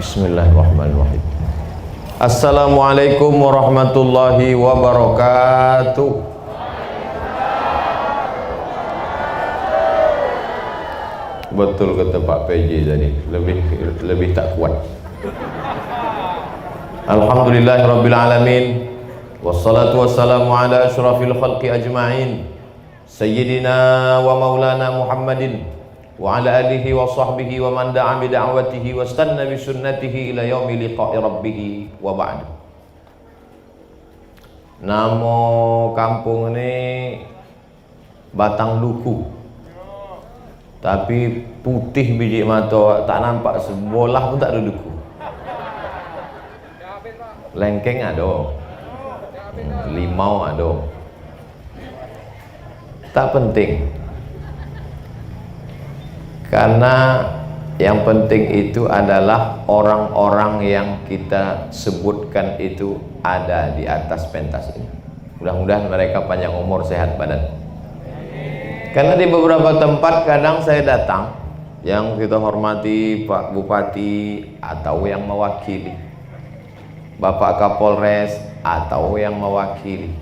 Bismillahirrahmanirrahim. Assalamualaikum warahmatullahi wabarakatuh. Betul kata Pak PJ tadi, lebih tak kuat. Alhamdulillahirabbil alamin. Wassalatu wassalamu ala asyrafil khalqi ajma'in. Sayyidina wa maulana Muhammadin wa ala alihi wa sahbihi wa man da'a bi da'watihi wa istanna bi sunnatihi ila yaumi liqa'i rabbih wa ba'd. Nama kampung ini Batang Duku, tapi putih biji mata, tak nampak sebolah pun tak ada duku. Lengkeng ada, limau ada, tak penting. Karena yang penting itu adalah orang-orang yang kita sebutkan itu ada di atas pentas ini. Mudah-mudahan mereka panjang umur, sehat badan. Karena di beberapa tempat kadang saya datang, yang kita hormati Pak Bupati atau yang mewakili, Bapak Kapolres atau yang mewakili,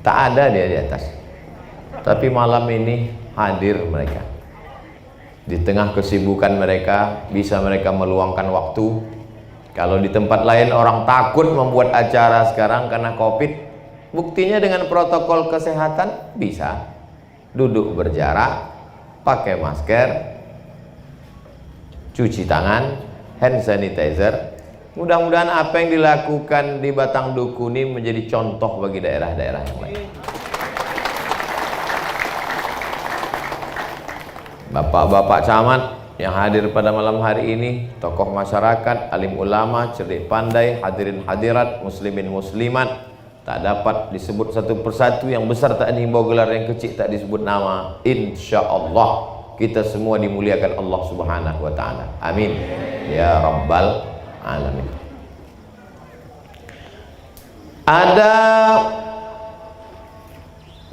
tak ada dia di atas. Tapi malam ini hadir mereka. Di tengah kesibukan mereka, bisa mereka meluangkan waktu. Kalau di tempat lain orang takut membuat acara sekarang karena Covid, buktinya dengan protokol kesehatan bisa duduk berjarak, pakai masker, cuci tangan, hand sanitizer. Mudah-mudahan apa yang dilakukan di Batang Duku ini menjadi contoh bagi daerah-daerah yang lain. Bapak-bapak camat yang hadir pada malam hari ini, tokoh masyarakat, alim ulama, cerdik pandai, hadirin hadirat, muslimin muslimat, tak dapat disebut satu persatu, yang besar tak dihimbau gelar, yang kecil tak disebut nama. Insya Allah kita semua dimuliakan Allah Subhanahu wa ta'ala. Amin ya rabbal alamin. Ada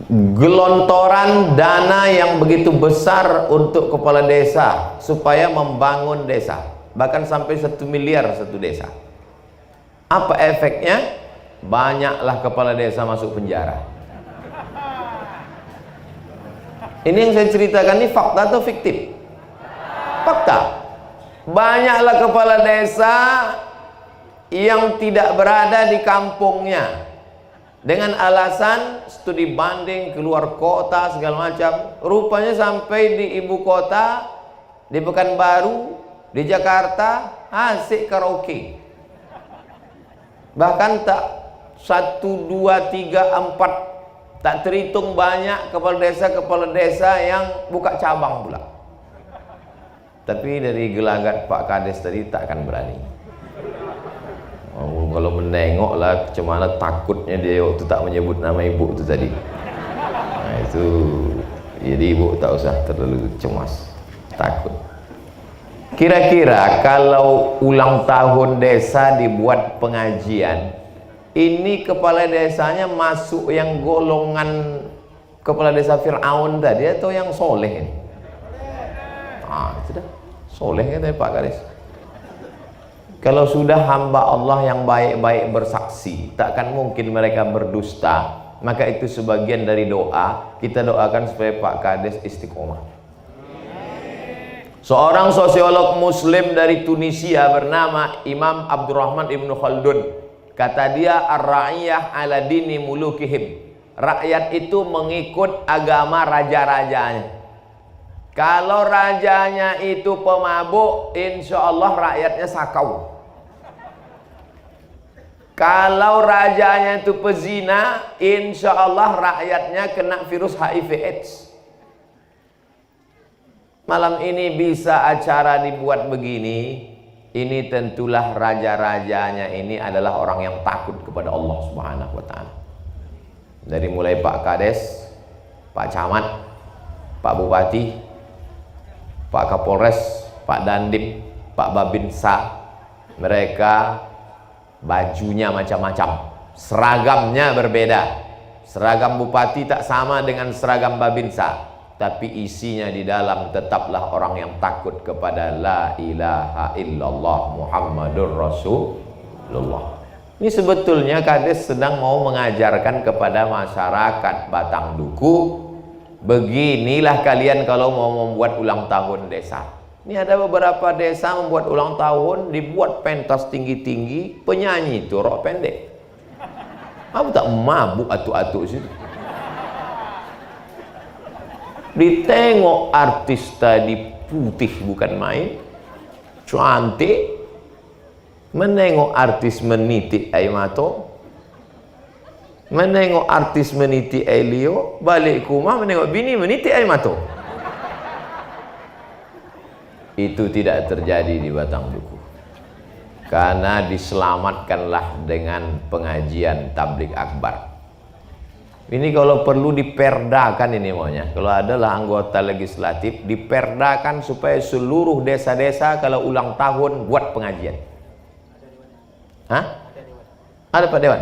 gelontoran dana yang begitu besar untuk kepala desa supaya membangun desa, bahkan sampai 1 miliar satu desa. Apa efeknya? Banyaklah kepala desa masuk penjara. Ini yang saya ceritakan ini fakta atau fiktif? Fakta. Banyaklah kepala desa yang tidak berada di kampungnya dengan alasan studi banding, keluar kota segala macam. Rupanya sampai di ibu kota, di Pekanbaru, di Jakarta, asik karaoke. Bahkan tak 1, 2, 3, 4, tak terhitung banyak kepala desa yang buka cabang pula. Tapi dari gelagat Pak Kades tadi tak akan berani. Oh, kalau menengok lah macam takutnya dia waktu tak menyebut nama ibu itu tadi. Nah itu, jadi ibu tak usah terlalu cemas, takut. Kira-kira kalau ulang tahun desa dibuat pengajian, ini kepala desanya masuk yang golongan kepala desa Fir'aun tadi atau yang soleh ini? Ah, sudah soleh katanya Pak Kades. Kalau sudah hamba Allah yang baik-baik bersaksi, takkan mungkin mereka berdusta. Maka itu sebagian dari doa. Kita doakan supaya Pak Kades istiqomah. Seorang sosiolog muslim dari Tunisia bernama Imam Abdurrahman Ibn Khaldun, kata dia, ar-ra'iyah ala dini mulukihim. Rakyat itu mengikut agama raja-rajanya. Kalau rajanya itu pemabuk, insya Allah rakyatnya sakau. Kalau rajanya itu pezina, insya Allah rakyatnya kena virus HIV/AIDS. Malam ini bisa acara dibuat begini, ini tentulah raja-rajanya ini adalah orang yang takut kepada Allah Subhanahu wa ta'ala. Dari mulai Pak Kades, Pak Camat, Pak Bupati, Pak Kapolres, Pak Dandim, Pak Babinsa, mereka bajunya macam-macam, seragamnya berbeda. Seragam bupati tak sama dengan seragam Babinsa, tapi isinya di dalam tetaplah orang yang takut kepada la ilaha illallah Muhammadur Rasulullah. Ini sebetulnya Kades sedang mau mengajarkan kepada masyarakat Batang Duku, beginilah kalian kalau mau membuat ulang tahun desa. Ini ada beberapa desa membuat ulang tahun, dibuat pentas tinggi-tinggi, penyanyi itu rok pendek. Apa tak mabuk atu-atu situ. Ditengok artis tadi putih bukan main, cantik, menengok artis menitik air mata, menengok artis menitik air liur, balik ke rumah menengok bini menitik air mata. Itu tidak terjadi di Batang Duku, karena diselamatkanlah dengan pengajian tabligh akbar. Ini kalau perlu diperdakan ini maunya. Kalau adalah anggota legislatif, diperdakan supaya seluruh desa-desa kalau ulang tahun buat pengajian. Hah? Ada Pak Dewan?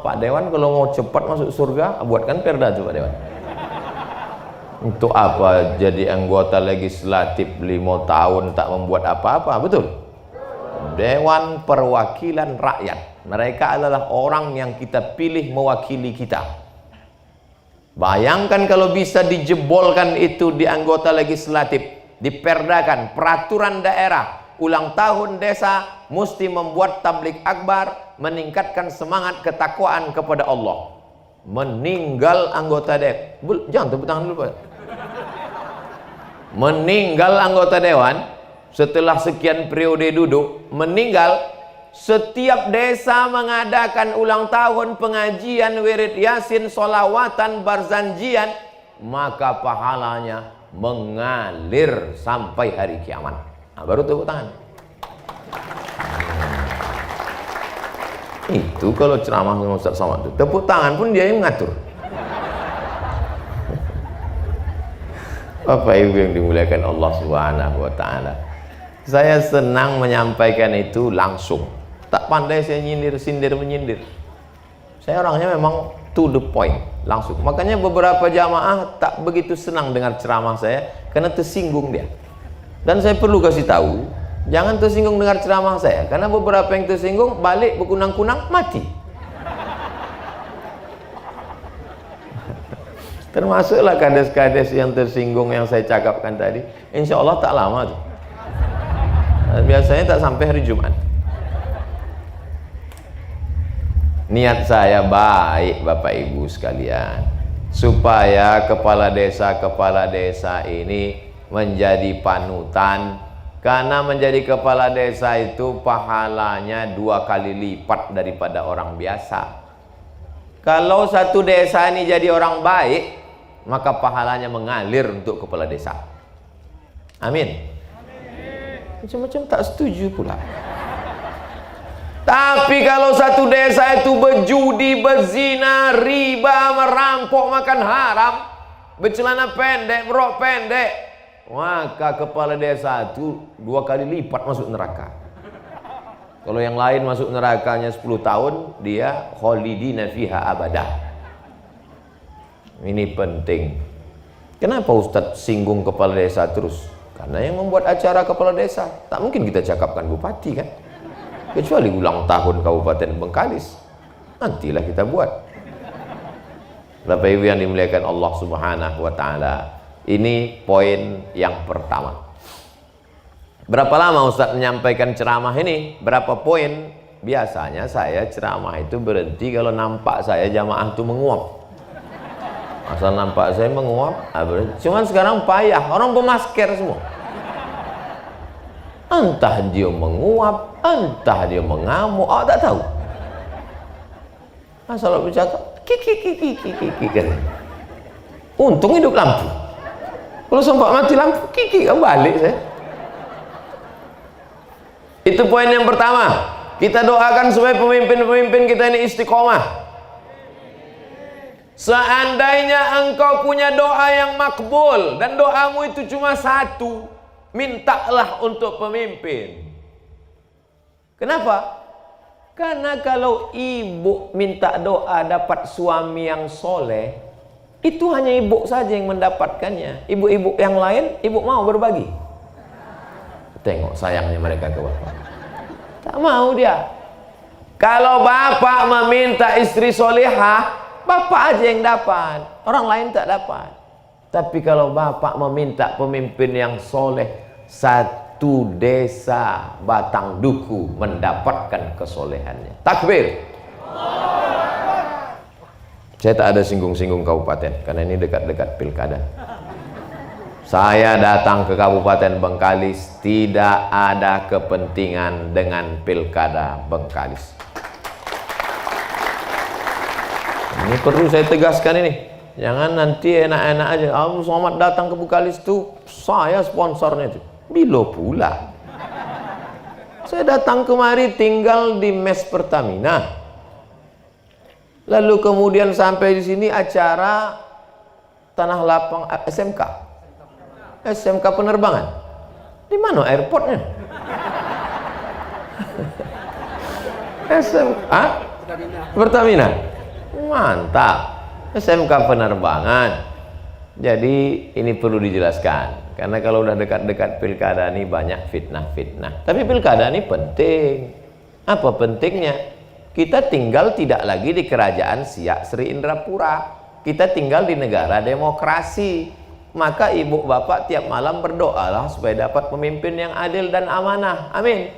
Pak Dewan kalau mau cepat masuk surga, buatkan perda tuh Pak Dewan. Untuk apa jadi anggota legislatif 5 tahun tak membuat apa-apa, betul? Dewan Perwakilan Rakyat. Mereka adalah orang yang kita pilih mewakili kita. Bayangkan kalau bisa dijebolkan itu di anggota legislatif, diperdakan peraturan daerah, ulang tahun desa mesti membuat tabligh akbar, meningkatkan semangat ketakwaan kepada Allah. Meninggal anggota dewan, jangan tepuk tangan dulu Pak. Meninggal anggota dewan setelah sekian periode duduk, meninggal. Setiap desa mengadakan ulang tahun, pengajian, wirid yasin, solawatan, barzanjian, maka pahalanya mengalir sampai hari kiamat. Nah, baru tepuk tangan. Itu kalau ceramah Ustaz Somad itu tepuk tangan pun dia yang mengatur. Bapak Ibu yang dimuliakan Allah Subhanahu wa taala, saya senang menyampaikan itu langsung. Tak pandai saya nyindir, sindir, menyindir. Saya orangnya memang to the point, langsung. Makanya beberapa jamaah tak begitu senang dengar ceramah saya karena tersinggung dia. Dan saya perlu kasih tahu, jangan tersinggung dengar ceramah saya, karena beberapa yang tersinggung balik berkunang-kunang mati. Termasuklah kades-kades yang tersinggung yang saya cakapkan tadi. Insya Allah tak lama tuh. Biasanya tak sampai hari Jumat. Niat saya baik Bapak Ibu sekalian, supaya kepala desa ini menjadi panutan, karena menjadi kepala desa itu pahalanya 2 kali lipat daripada orang biasa. Kalau satu desa ini jadi orang baik, maka pahalanya mengalir untuk kepala desa. Amin. Macam-macam tak setuju pula. Tapi kalau satu desa itu berjudi, berzina, riba, merampok, makan haram, bercelana pendek, berok pendek, maka kepala desa itu 2 kali lipat masuk neraka. Kalau yang lain masuk nerakanya 10 tahun, dia khalidina fiha abadah. Ini penting. Kenapa Ustadz singgung kepala desa terus? Karena yang membuat acara kepala desa, tak mungkin kita cakapkan bupati kan? Kecuali ulang tahun Kabupaten Bengkalis, nantilah kita buat. Bapak Ibu yang dimuliakan Allah Subhanahu wa taala, ini poin yang pertama. Berapa lama Ustaz menyampaikan ceramah ini? Berapa poin? Biasanya saya ceramah itu berhenti kalau nampak saya jamaah itu menguap. Asal nampak saya menguap, cuman sekarang payah, orang bermasker semua. Entah dia menguap, entah dia mengamuk, tak tahu. Asal bercakap, kiki kan. Untung hidup lampu. Kalau sempat mati lampu, kiki kan balik saya. Itu poin yang pertama. Kita doakan supaya pemimpin-pemimpin kita ini istiqomah. Seandainya engkau punya doa yang makbul dan doamu itu cuma satu, mintalah untuk pemimpin. Kenapa? Karena kalau ibu minta doa dapat suami yang soleh, Itu hanya ibu saja yang mendapatkannya. Ibu-ibu yang lain, ibu mau berbagi? Tengok sayangnya mereka ke bapak. Tak mau dia. Kalau bapak meminta istri solehah, bapak aja yang dapat, orang lain tak dapat. Tapi kalau bapak meminta pemimpin yang soleh, satu desa batang duku mendapatkan kesolehannya. Takbir. Saya tak ada singgung-singgung kabupaten karena ini dekat-dekat pilkada. Saya datang ke Kabupaten Bengkalis, tidak ada kepentingan dengan pilkada Bengkalis. Ini perlu saya tegaskan ini. Jangan nanti enak-enak aja. Selamat datang ke Bengkalis tuh, saya sponsornya itu. Bilo pula. Saya datang kemari tinggal di mes Pertamina. Lalu kemudian sampai di sini acara Tanah Lapang SMK penerbangan. Di mana airportnya? Pertamina. Mantap. SMK penerbangan. Jadi ini perlu dijelaskan. Karena kalau udah dekat-dekat pilkada ini banyak fitnah-fitnah. Tapi pilkada ini penting. Apa pentingnya? Kita tinggal tidak lagi di kerajaan Siak Sri Indrapura. Kita tinggal di negara demokrasi. Maka ibu bapak tiap malam berdoalah supaya dapat pemimpin yang adil dan amanah. Amin.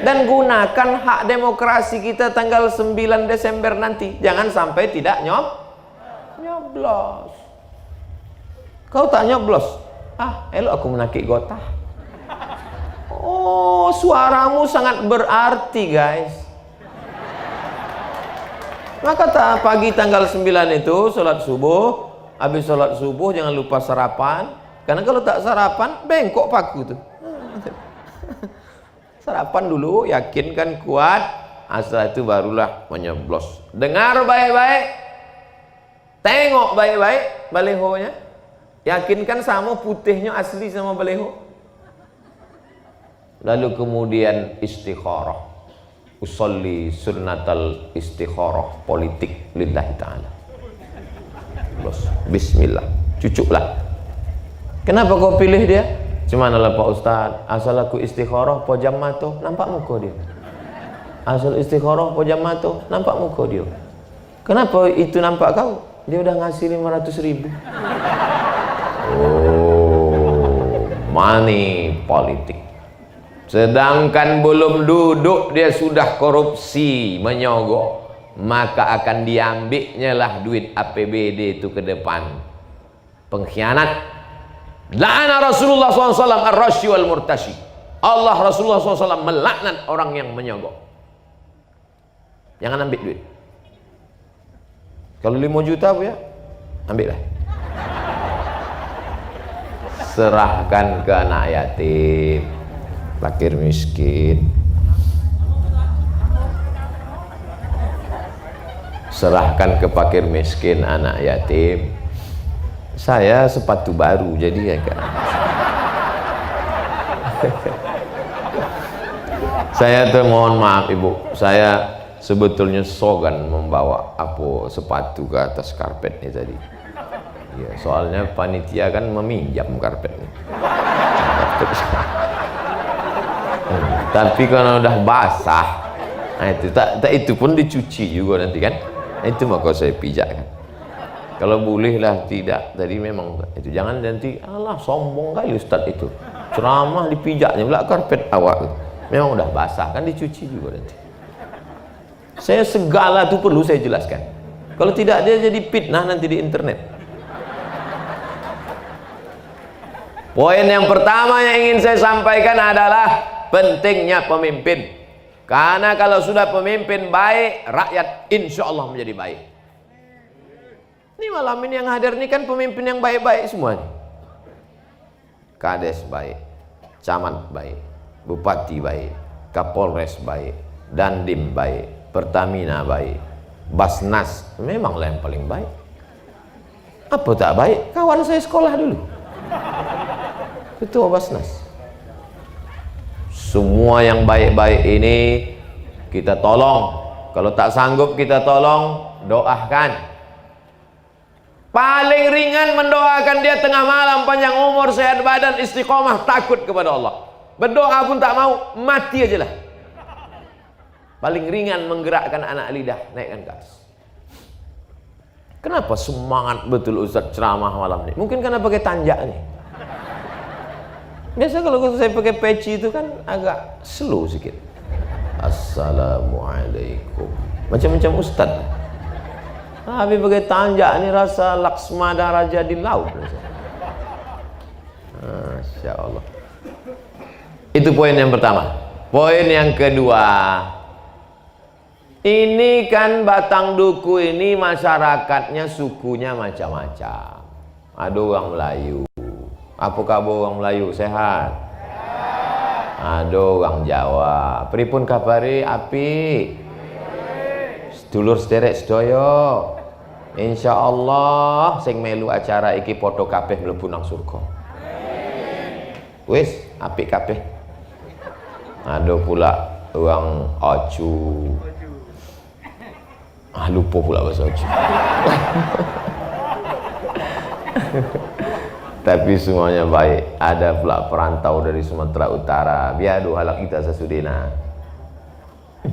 Dan gunakan hak demokrasi kita tanggal 9 Desember nanti. Jangan sampai tidak nyoblos. Kau tak nyoblos? Elok aku menakik gotah. Oh, suaramu sangat berarti, guys. Maka pagi tanggal 9 itu sholat subuh. Habis sholat subuh jangan lupa sarapan. Karena kalau tak sarapan, bengkok paku tuh. Sarapan dulu, yakinkan kuat. Setelah itu barulah menyoblos. Dengar baik-baik. Tengok baik-baik balehonya. Yakinkan sama putihnya asli sama baleho. Lalu kemudian istikharah. Usolli sunnatal istikharah politik lillahi ta'ala. Bismillah, cucuklah. Kenapa kau pilih dia? Cumanalah Pak Ustaz, asal aku istikharah pojam mata, nampak muka dia. Asal istikharah pojam mata, nampak muka dia. Kenapa itu nampak kau? Dia udah ngasih 500.000. Oh, money politik. Sedangkan belum duduk dia sudah korupsi, menyogok, maka akan diambilnya lah duit APBD itu ke depan. Pengkhianat. La'ana Rasulullah SAW ar-rashi wal murtashi. Allah Rasulullah SAW melaknat orang yang menyogok. Jangan ambil duit. Kalau 5 juta bu ya, ambillah. Serahkan ke anak yatim, fakir miskin. Serahkan ke fakir miskin, anak yatim. Saya sepatu baru jadi ya kan. Saya tuh mohon maaf ibu, saya sebetulnya sogan membawa sepatu ke atas karpetnya tadi. Ya, soalnya panitia kan meminjam karpetnya. Tapi kalau udah basah, nah itu pun dicuci juga nanti kan. Itu maka saya pijakkan. Kalau bolehlah tidak, tadi memang itu jangan nanti alah sombong kali Ustaz itu. Ceramah dipijaknya pula karpet awak. Memang udah basah kan dicuci juga nanti. Saya segala itu perlu saya jelaskan. Kalau tidak dia jadi fitnah nanti di internet. Poin yang pertama yang ingin saya sampaikan adalah pentingnya pemimpin. Karena kalau sudah pemimpin baik, rakyat insya Allah menjadi baik. Ini malam ini yang hadir ini kan pemimpin yang baik-baik semua. Kades baik, camat baik, bupati baik, kapolres baik, dandim baik, Pertamina baik, Basnas memanglah yang paling baik. Apa tak baik? Kawan saya sekolah dulu, ketua Basnas. Semua yang baik-baik ini kita tolong. Kalau tak sanggup kita tolong, doakan. Paling ringan mendoakan dia tengah malam, panjang umur, sehat badan, istiqomah, takut kepada Allah. Berdoa pun tak mau, mati aja lah. Paling ringan menggerakkan anak lidah, naikkan ke atas. Kenapa semangat betul Ustaz ceramah malam ini? Mungkin karena pakai tanjak nih. Biasa kalau saya pakai peci itu kan agak slow sedikit. Assalamualaikum. Macam-macam Ustaz. Habis pakai tanjak ini rasa Laksmada Raja di laut. Masya Allah. Itu poin yang pertama. Poin yang kedua, ini kan Batang Duku ini masyarakatnya sukunya macam-macam. Ada orang Melayu. Apa kabar orang Melayu? Sehat? Ada orang Jawa. Pripun kabari? Api. Sedulur sederek sedaya. Insyaallah sing melu acara iki padha kabeh mlebu nang surga. Wis, apik kabeh. Ada pula orang Oju. Lupa pula bahasa Oju. Tapi semuanya baik. Ada pula perantau dari Sumatera Utara. Biadu halak kita sesudina.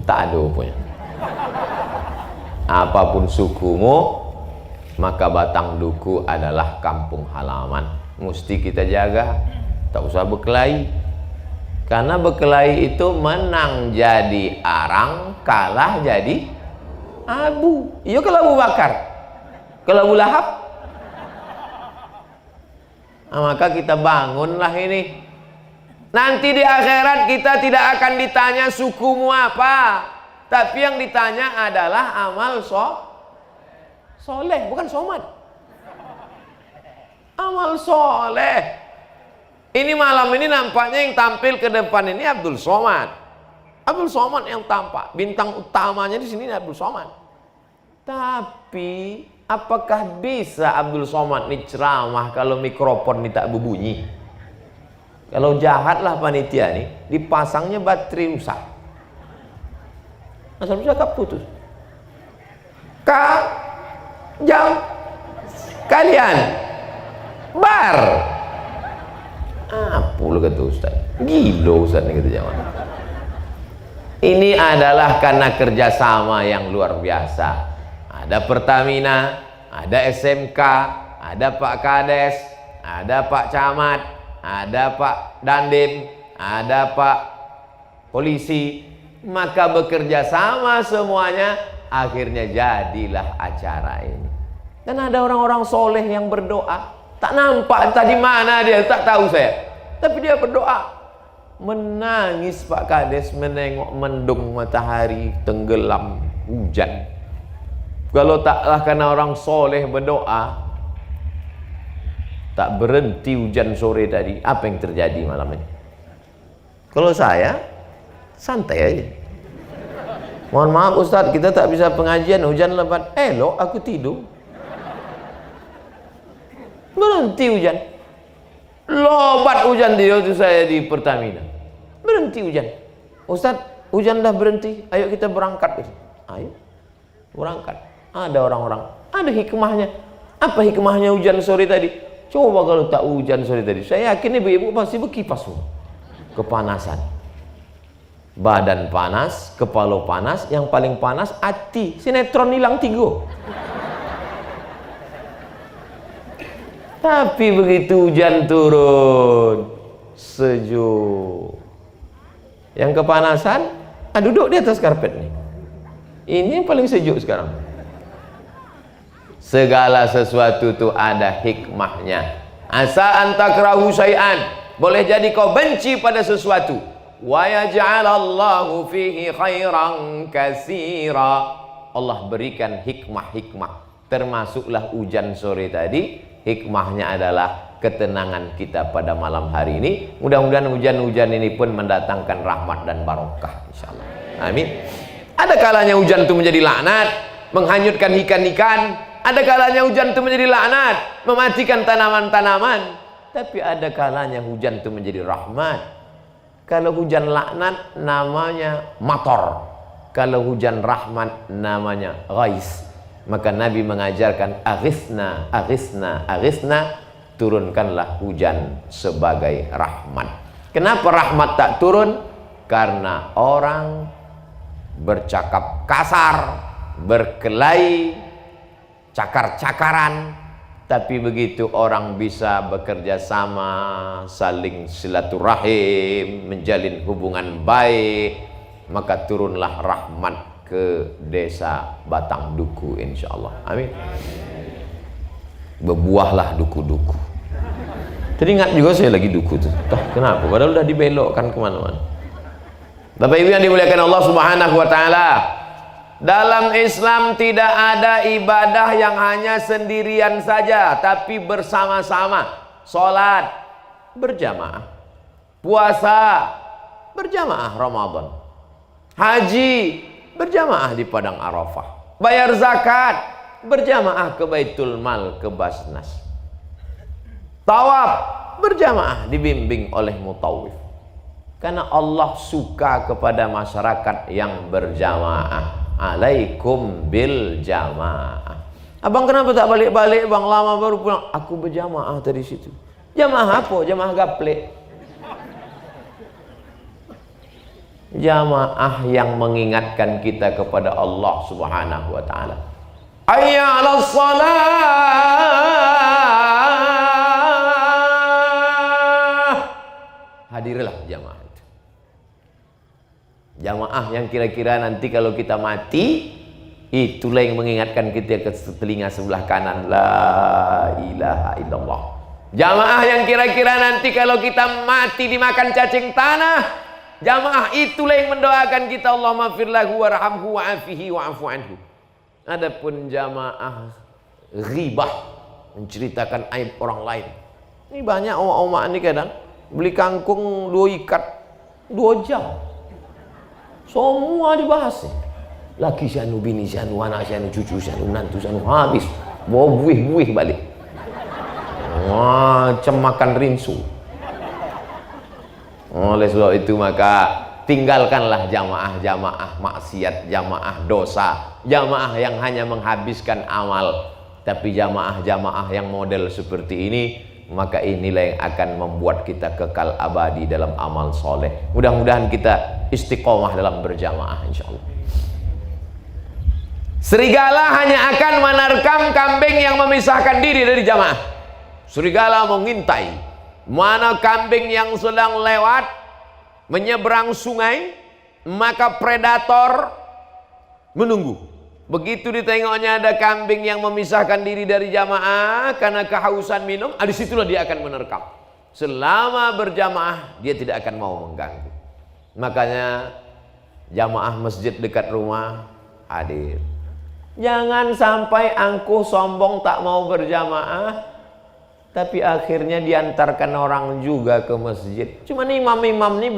Tak ada punya. Apapun sukumu, maka Batang Duku adalah kampung halaman. Mesti kita jaga. Tak usah berkelahi. Karena berkelahi itu menang jadi arang, kalah jadi abu. Iya kalau Abu Bakar. Kalau Abu Lahab. Nah, maka kita bangunlah ini. Nanti di akhirat kita tidak akan ditanya sukumu apa, tapi yang ditanya adalah amal soleh, bukan somad. Amal soleh. Ini malam ini nampaknya yang tampil ke depan ini Abdul Somad. Abdul Somad yang tampak. Bintang utamanya di sini Abdul Somad. Tapi apakah bisa Abdul Somad ini ceramah kalau mikrofon ini tak berbunyi? Kalau jahatlah panitia nih, dipasangnya baterai rusak. Asal cakap putus. Jam kalian bar. Apa lu kata Ustaz? Gila Ustaz ni kata jangan. Ini adalah karena kerjasama yang luar biasa. Ada Pertamina, ada SMK, ada Pak Kades, ada Pak Camat, ada Pak Dandim, ada Pak Polisi. Maka bekerja sama semuanya, akhirnya jadilah acara ini. Dan ada orang-orang soleh yang berdoa. Tak nampak entah di mana dia, tak tahu saya. Tapi dia berdoa. Menangis Pak Kades menengok mendung matahari tenggelam hujan. Kalau taklah karena orang soleh berdoa, tak berhenti hujan sore tadi, apa yang terjadi malam ini? Kalau saya, santai aja. Mohon maaf Ustadz, kita tak bisa pengajian, hujan lebat. Elok aku tidur. Berhenti hujan. Lobat hujan dia itu saya di Pertamina. Berhenti hujan. Ustadz, hujan dah berhenti. Ayo kita berangkat. Ayo berangkat. Ada orang-orang, ada hikmahnya. Apa hikmahnya hujan sore tadi? Coba kalau tak hujan sore tadi, saya yakin ibu-ibu pasti berkipas semua. Kepanasan. Badan panas, kepala panas, yang paling panas hati. Sinetron hilang 3. Tapi begitu hujan turun, sejuk. Yang kepanasan, duduk di atas karpet nih. Ini yang paling sejuk sekarang. Segala sesuatu itu ada hikmahnya. Asa antakrahu syai'an. Boleh jadi kau benci pada sesuatu. Wa yaj'alallahu fihi khairan katsira. Allah berikan hikmah-hikmah. Termasuklah hujan sore tadi. Hikmahnya adalah ketenangan kita pada malam hari ini. Mudah-mudahan hujan-hujan ini pun mendatangkan rahmat dan barokah insyaallah. Amin. Ada kalanya hujan itu menjadi laknat, menghanyutkan ikan-ikan. Ada kalanya hujan itu menjadi laknat, mematikan tanaman-tanaman. Tapi ada kalanya hujan itu menjadi rahmat. Kalau hujan laknat namanya mator. Kalau hujan rahmat namanya ghais. Maka Nabi mengajarkan aghithna, aghithna, aghithna, turunkanlah hujan sebagai rahmat. Kenapa rahmat tak turun? Karena orang bercakap kasar, berkelahi, cakar-cakaran. Tapi begitu orang bisa bekerja sama, saling silaturahim, menjalin hubungan baik, maka turunlah rahmat ke desa Batang Duku, insyaallah. Amin. Berbuahlah duku-duku. Teringat juga saya lagi duku tuh. Kenapa? Padahal udah dibelokkan kemana-mana. Bapak Ibu yang dimuliakan Allah Subhanahu wa Ta'ala, dalam Islam tidak ada ibadah yang hanya sendirian saja, tapi bersama-sama. Salat berjamaah, puasa berjamaah Ramadan, haji berjamaah di padang Arafah, bayar zakat berjamaah ke Baitul Mal, ke Basnas, tawaf berjamaah dibimbing oleh mutawif. Karena Allah suka kepada masyarakat yang berjamaah. Alaikum bil jamaah. Abang kenapa tak balik-balik bang, lama baru pulang? Aku berjamaah tadi situ. Jamaah apa? Jamaah gaplek. Jamaah yang mengingatkan kita kepada Allah Subhanahu wa Ta'ala. Hayya 'alas shalah. Hadirlah jamaah. Jamaah yang kira-kira nanti kalau kita mati, itulah yang mengingatkan kita ke telinga sebelah kanan, la ilaha illallah. Jamaah yang kira-kira nanti kalau kita mati dimakan cacing tanah, jamaah itulah yang mendoakan kita, Allahumma fir lahu warhamhu wa'afihi wa'afu anhu. Adapun jamaah ghibah, menceritakan aib orang lain. Ini banyak omak-omak ini kadang beli kangkung 2 ikat 2 jam. Semua dibahas. Laki sianu, bini sianu, anak sianu, cucu sianu, menantu sianu, habis. Bawa buih-buih balik. Macam makan rinsu. Oleh sebab itu maka tinggalkanlah jamaah-jamaah maksiat, jamaah dosa, jamaah yang hanya menghabiskan amal. Tapi jamaah-jamaah yang model seperti ini, maka inilah yang akan membuat kita kekal abadi dalam amal soleh. Mudah-mudahan kita istiqomah dalam berjamaah, insyaallah. Serigala hanya akan menerkam kambing yang memisahkan diri dari jamaah. Serigala mengintai mana kambing yang sedang lewat menyeberang sungai, maka predator menunggu. Begitu ditengoknya ada kambing yang memisahkan diri dari jamaah karena kehausan minum, disitulah dia akan menerkam. Selama berjamaah dia tidak akan mau mengganggu. Makanya jamaah masjid dekat rumah hadir. Jangan sampai angkuh sombong tak mau berjamaah, tapi akhirnya diantarkan orang juga ke masjid. Cuma imam-imam ini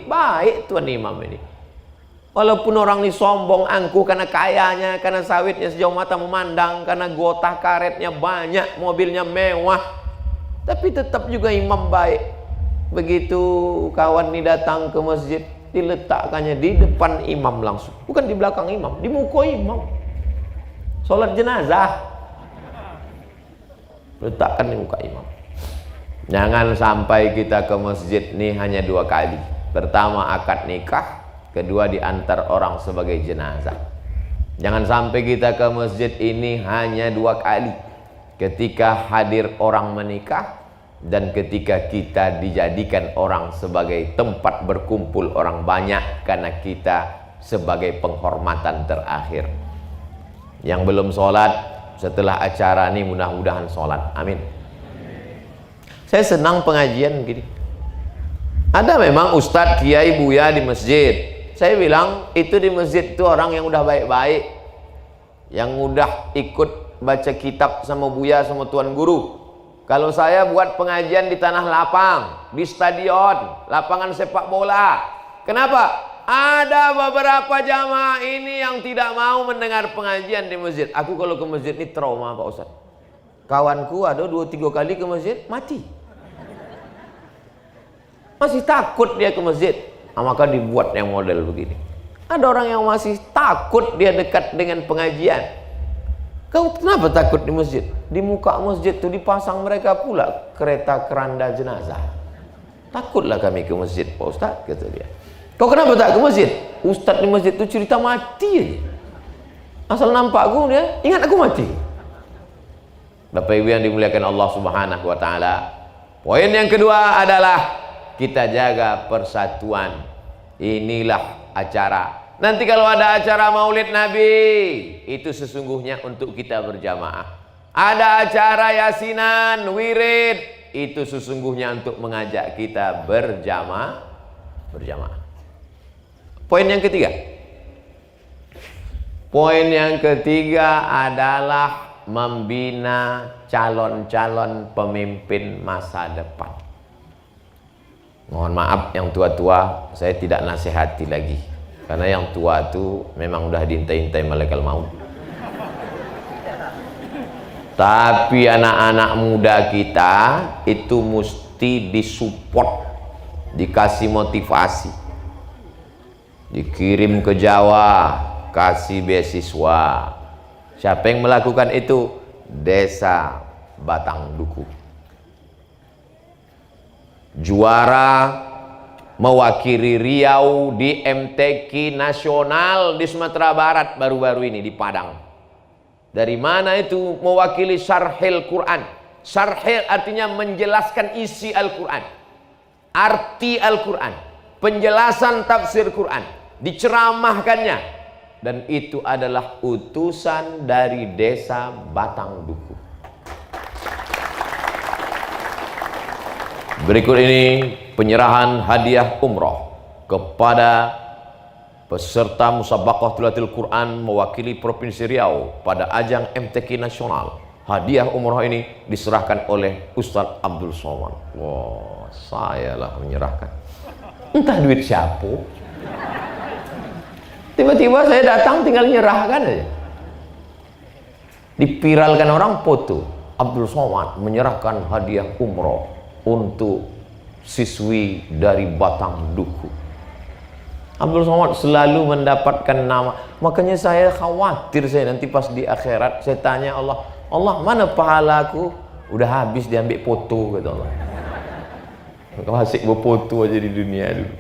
baik tuan imam ini. Walaupun orang ini sombong, angkuh karena kayanya, karena sawitnya sejauh mata memandang, karena gotah karetnya banyak, mobilnya mewah, tapi tetap juga imam baik. Begitu kawan ini datang ke masjid, diletakkannya di depan imam langsung, bukan di belakang imam, di muka imam. Sholat jenazah letakkan di muka imam. Jangan sampai kita ke masjid ini hanya 2 kali. Pertama akad nikah, kedua diantar orang sebagai jenazah. Jangan sampai kita ke masjid ini hanya 2 kali. Ketika hadir orang menikah, dan ketika kita dijadikan orang sebagai tempat berkumpul orang banyak karena kita sebagai penghormatan terakhir. Yang belum sholat setelah acara ini mudah-mudahan sholat, amin. Saya senang pengajian gini. Ada memang ustadz, kiai, buya di masjid. Saya bilang itu di masjid itu orang yang udah baik-baik, yang udah ikut baca kitab sama buya sama tuan guru. Kalau saya buat pengajian di tanah lapang, di stadion, lapangan sepak bola. Kenapa? Ada beberapa jamaah ini yang tidak mau mendengar pengajian di masjid. Aku kalau ke masjid ini trauma Pak Ustaz. Kawanku ada 2-3 kali ke masjid, mati. Masih takut dia ke masjid. Maka dibuat yang model begini. Ada orang yang masih takut dia dekat dengan pengajian. Kau kenapa takut di masjid? Di muka masjid itu dipasang mereka pula kereta keranda jenazah. Takutlah kami ke masjid, Pak Ustaz, kata dia. Kau kenapa tak ke masjid? Ustaz di masjid itu cerita mati aja. Asal nampak aku dia, ingat aku mati. Bapak Ibu yang dimuliakan Allah Subhanahu wa taala. Poin yang kedua adalah kita jaga persatuan. Inilah acara. Nanti kalau ada acara Maulid Nabi, itu sesungguhnya untuk kita berjamaah. Ada acara yasinan, wirid, itu sesungguhnya untuk mengajak kita berjamaah. Poin yang ketiga. Poin yang ketiga adalah membina calon-calon pemimpin masa depan. Mohon maaf yang tua-tua, saya tidak nasihati lagi. Karena yang tua itu memang udah diintai-intai malaikat maut. Tapi anak-anak muda kita itu mesti disupport, dikasih motivasi, dikirim ke Jawa, kasih beasiswa. Siapa yang melakukan itu? Desa Batang Duku. Juara mewakili Riau di MTQ nasional di Sumatera Barat baru-baru ini di Padang. Dari mana itu? Mewakili Syarhil Quran. Syarhil artinya menjelaskan isi Al-Quran, arti Al-Quran, penjelasan tafsir Quran, diceramahkannya, dan itu adalah utusan dari desa Batang Duku. Berikut ini penyerahan hadiah umroh kepada peserta musabaqah tilawatil Quran mewakili Provinsi Riau pada ajang MTQ nasional. Hadiah umroh ini diserahkan oleh Ustadz Abdul Somad. Wah, saya lah menyerahkan. Entah duit siapa. Tiba-tiba saya datang tinggal nyerahkan aja. Dipiralkan orang foto. Abdul Somad menyerahkan hadiah umroh untuk siswi dari Batang Duku. Abdul Somad selalu mendapatkan nama. Makanya saya khawatir saya nanti pas di akhirat saya tanya Allah, Allah mana pahalaku? Udah habis diambil foto, kata Allah. Kau asik berfoto aja di dunia dulu.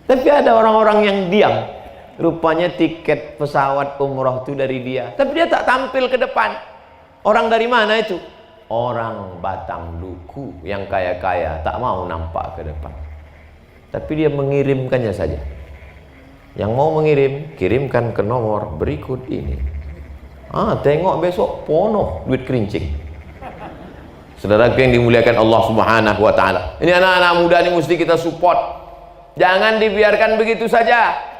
Tapi ada orang-orang yang diam. Rupanya tiket pesawat umroh itu dari dia. Tapi dia tak tampil ke depan. Orang dari mana itu? Orang Batang Duku yang kaya-kaya, tak mau nampak ke depan. Tapi dia mengirimkannya saja. Yang mau mengirim, kirimkan ke nomor berikut ini. Tengok besok penuh duit kerincing. Saudara yang dimuliakan Allah Subhanahu wa taala. Ini anak-anak muda ini mesti kita support. Jangan dibiarkan begitu saja.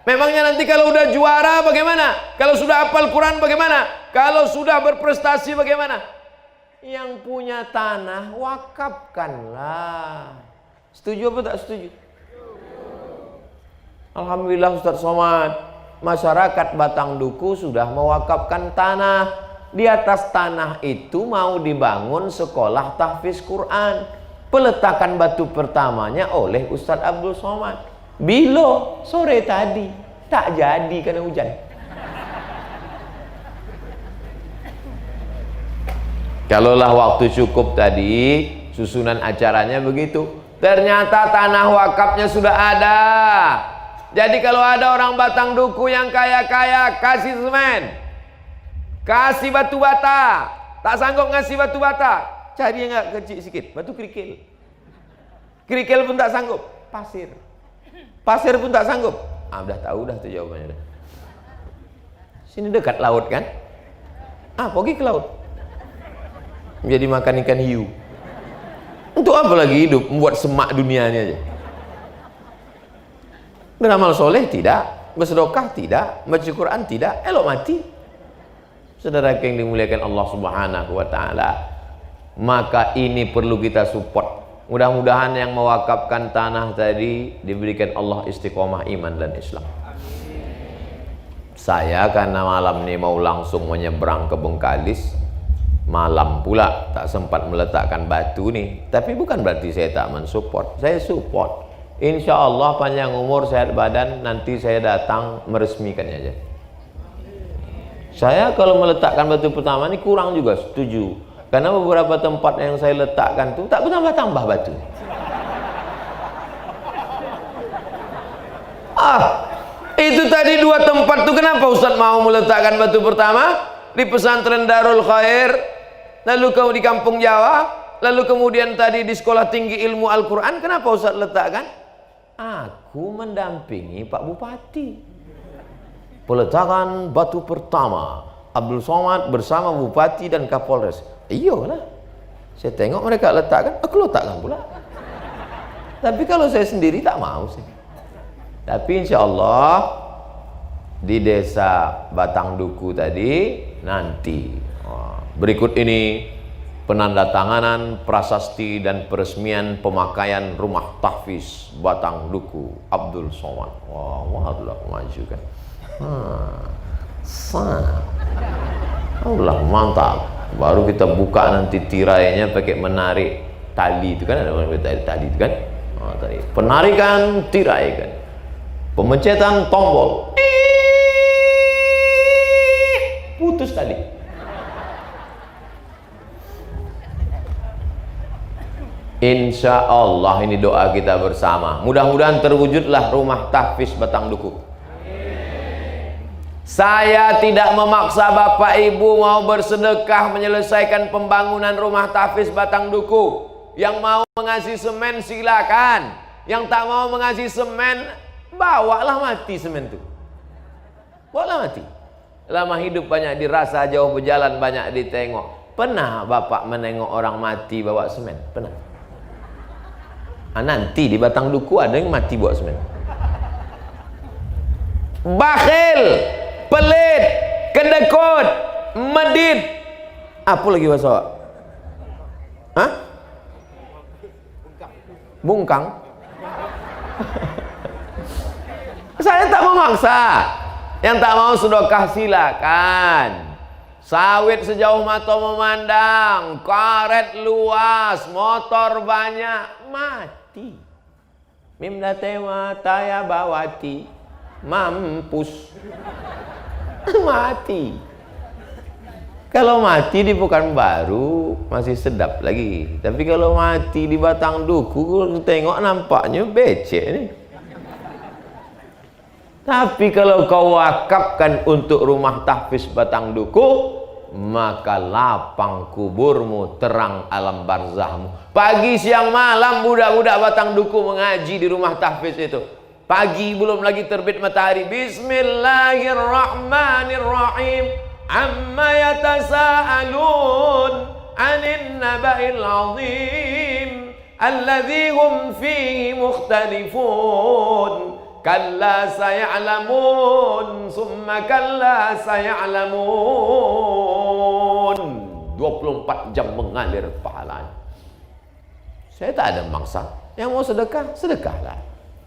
Memangnya nanti kalau udah juara bagaimana? Kalau sudah hafal Quran bagaimana? Kalau sudah berprestasi bagaimana? Yang punya tanah wakafkanlah. Setuju apa tak setuju? Alhamdulillah Ustaz Somad, masyarakat Batang Duku sudah mewakafkan tanah. Di atas tanah itu mau dibangun sekolah tahfiz Quran. Peletakan batu pertamanya oleh Ustaz Abdul Somad. Bilo sore tadi, tak jadi karena hujan. Kalaulah waktu cukup tadi, susunan acaranya begitu. Ternyata tanah wakafnya sudah ada. Jadi kalau ada orang Batang Duku yang kaya-kaya, kasih semen, kasih batu bata. Tak sanggup ngasih batu bata, cari yang agak kecil sikit, batu kerikil. Kerikil pun tak sanggup, pasir. Pasir pun tak sanggup. Udah tahu dah tuh jawabannya. Sini dekat laut kan? Pergi ke laut. Menjadi makan ikan hiu. Untuk apa lagi hidup? Membuat semak dunianya aja. Beramal soleh tidak, bersedekah tidak, baca Quran tidak, elok mati. Saudara yang dimuliakan Allah Subhanahu wa taala, maka ini perlu kita support. Mudah-mudahan yang mewakafkan tanah tadi diberikan Allah istiqomah iman dan Islam. Saya karena malam ini mau langsung menyeberang ke Bengkalis, malam pula tak sempat meletakkan batu nih. Tapi bukan berarti saya tak mensupport, saya support. Insya Allah panjang umur sehat badan, nanti saya datang meresmikannya aja. Saya kalau meletakkan batu pertama ini kurang juga setuju. Karena beberapa tempat yang saya letakkan tuh tak bertambah-tambah batu. Itu tadi 2 tempat tuh kenapa Ustaz mau meletakkan batu pertama? Di pesantren Darul Khair, lalu di kampung Jawa, lalu kemudian tadi di sekolah tinggi ilmu Al-Quran. Kenapa Ustaz letakkan? Aku mendampingi Pak Bupati. Peletakan batu pertama Abdul Somad bersama Bupati dan Kapolres. Iyalah, saya tengok mereka letakkan, aku letakkan pula. Tapi kalau saya sendiri tak mau sih. Tapi insya Allah di desa Batang Duku tadi nanti berikut ini penandatanganan prasasti dan peresmian pemakaian rumah tahfiz Batang Duku Abdul Somad. Wah, Allah maju kan. Allah mantap. Baru kita buka nanti tirainya pakai menarik tali itu kan, ada tali itu kan. Tadi penarikan tirai kan. Pemencetan tombol. Putus tali. Insya Allah ini doa kita bersama. Mudah-mudahan terwujudlah rumah tahfiz Batang Duku. Saya tidak memaksa Bapak Ibu mau bersedekah menyelesaikan pembangunan rumah tahfiz Batang Duku. Yang mau mengasih semen silakan. Yang tak mau mengasih semen, bawalah mati semen itu. Bawalah mati. Lama hidup banyak dirasa, jauh berjalan banyak ditengok. Pernah Bapak menengok orang mati bawa semen? Pernah? Nanti di Batang Duku ada yang mati bawa semen. Bakhil, pelit, kedekut, medit. Apa lagi bahasa awak? Hah? Bungkang. Saya tak memaksa. Yang tak mau sedekah silakan. Sawit sejauh mata memandang, karet luas, motor banyak, mati. Mimda tema taya bawati, mampus. Mati. Kalau mati di Pekanbaru masih sedap lagi. Tapi kalau mati di Batang Duku, tengok nampaknya becek nih. Tapi kalau kau wakafkan untuk rumah tahfiz Batang Duku, maka lapang kuburmu, terang alam barzahmu. Pagi siang malam budak-budak Batang Duku mengaji di rumah tahfiz itu. Pagi belum lagi terbit matahari, Bismillahirrahmanirrahim. Amma yatasaalun 'anil naba'il 'azim alladzi hum fihi mukhtalifun. Kalla saya'lamun summa kalla saya'lamun. 24 jam mengalir pahalanya. Saya tak ada maksa. Yang mau sedekah, sedekahlah.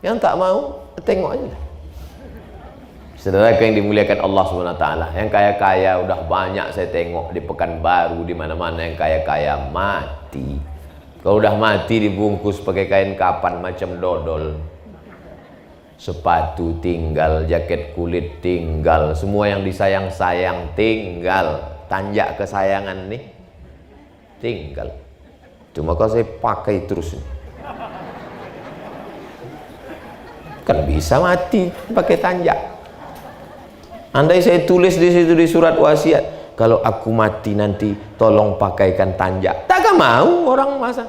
Yang tak mau, tengok aja. Saudara yang dimuliakan Allah SWT, yang kaya-kaya udah banyak saya tengok di Pekanbaru, di mana-mana yang kaya-kaya mati. Kalau udah mati dibungkus pakai kain kapan macam dodol. Sepatu tinggal, jaket kulit tinggal, semua yang disayang-sayang tinggal. Tanjak kesayangan nih tinggal. Cuma kalau saya pakai terus nih. Kan bisa mati pakai tanjak. Andai saya tulis di situ di surat wasiat, kalau aku mati nanti tolong pakaikan tanjak. Takkan mau orang masa.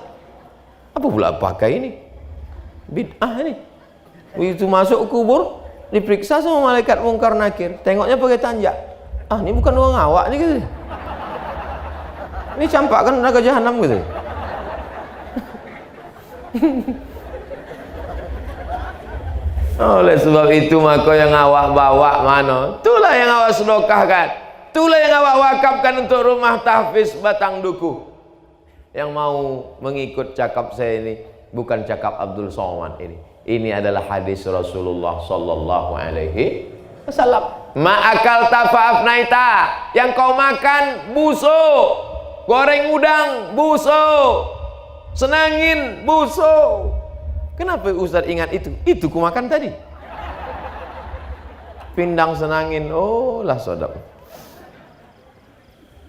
Apa pula pakai ini? Bid'ah ini. Begitu masuk kubur, diperiksa sama malaikat mungkar nakir. Tengoknya pakai tanjak. Ini bukan uang awak nih gitu. Ini campakkan neraka jahanam gitu. Oleh sebab itu maka yang awak bawa mana? Itulah yang awak sedekahkan. Itulah yang awak wakafkan untuk rumah tahfiz Batang Duku. Yang mau mengikut cakap saya ini bukan cakap Abdul Somad ini. Ini adalah hadis Rasulullah sallallahu alaihi wasallam. Ma'akal tafa'afnaita, yang kau makan busuk. Goreng udang busuk. Senangin busuk. Kenapa Ustaz ingat itu? Itu ku makan tadi. Pindang senangin, oh lah sodap.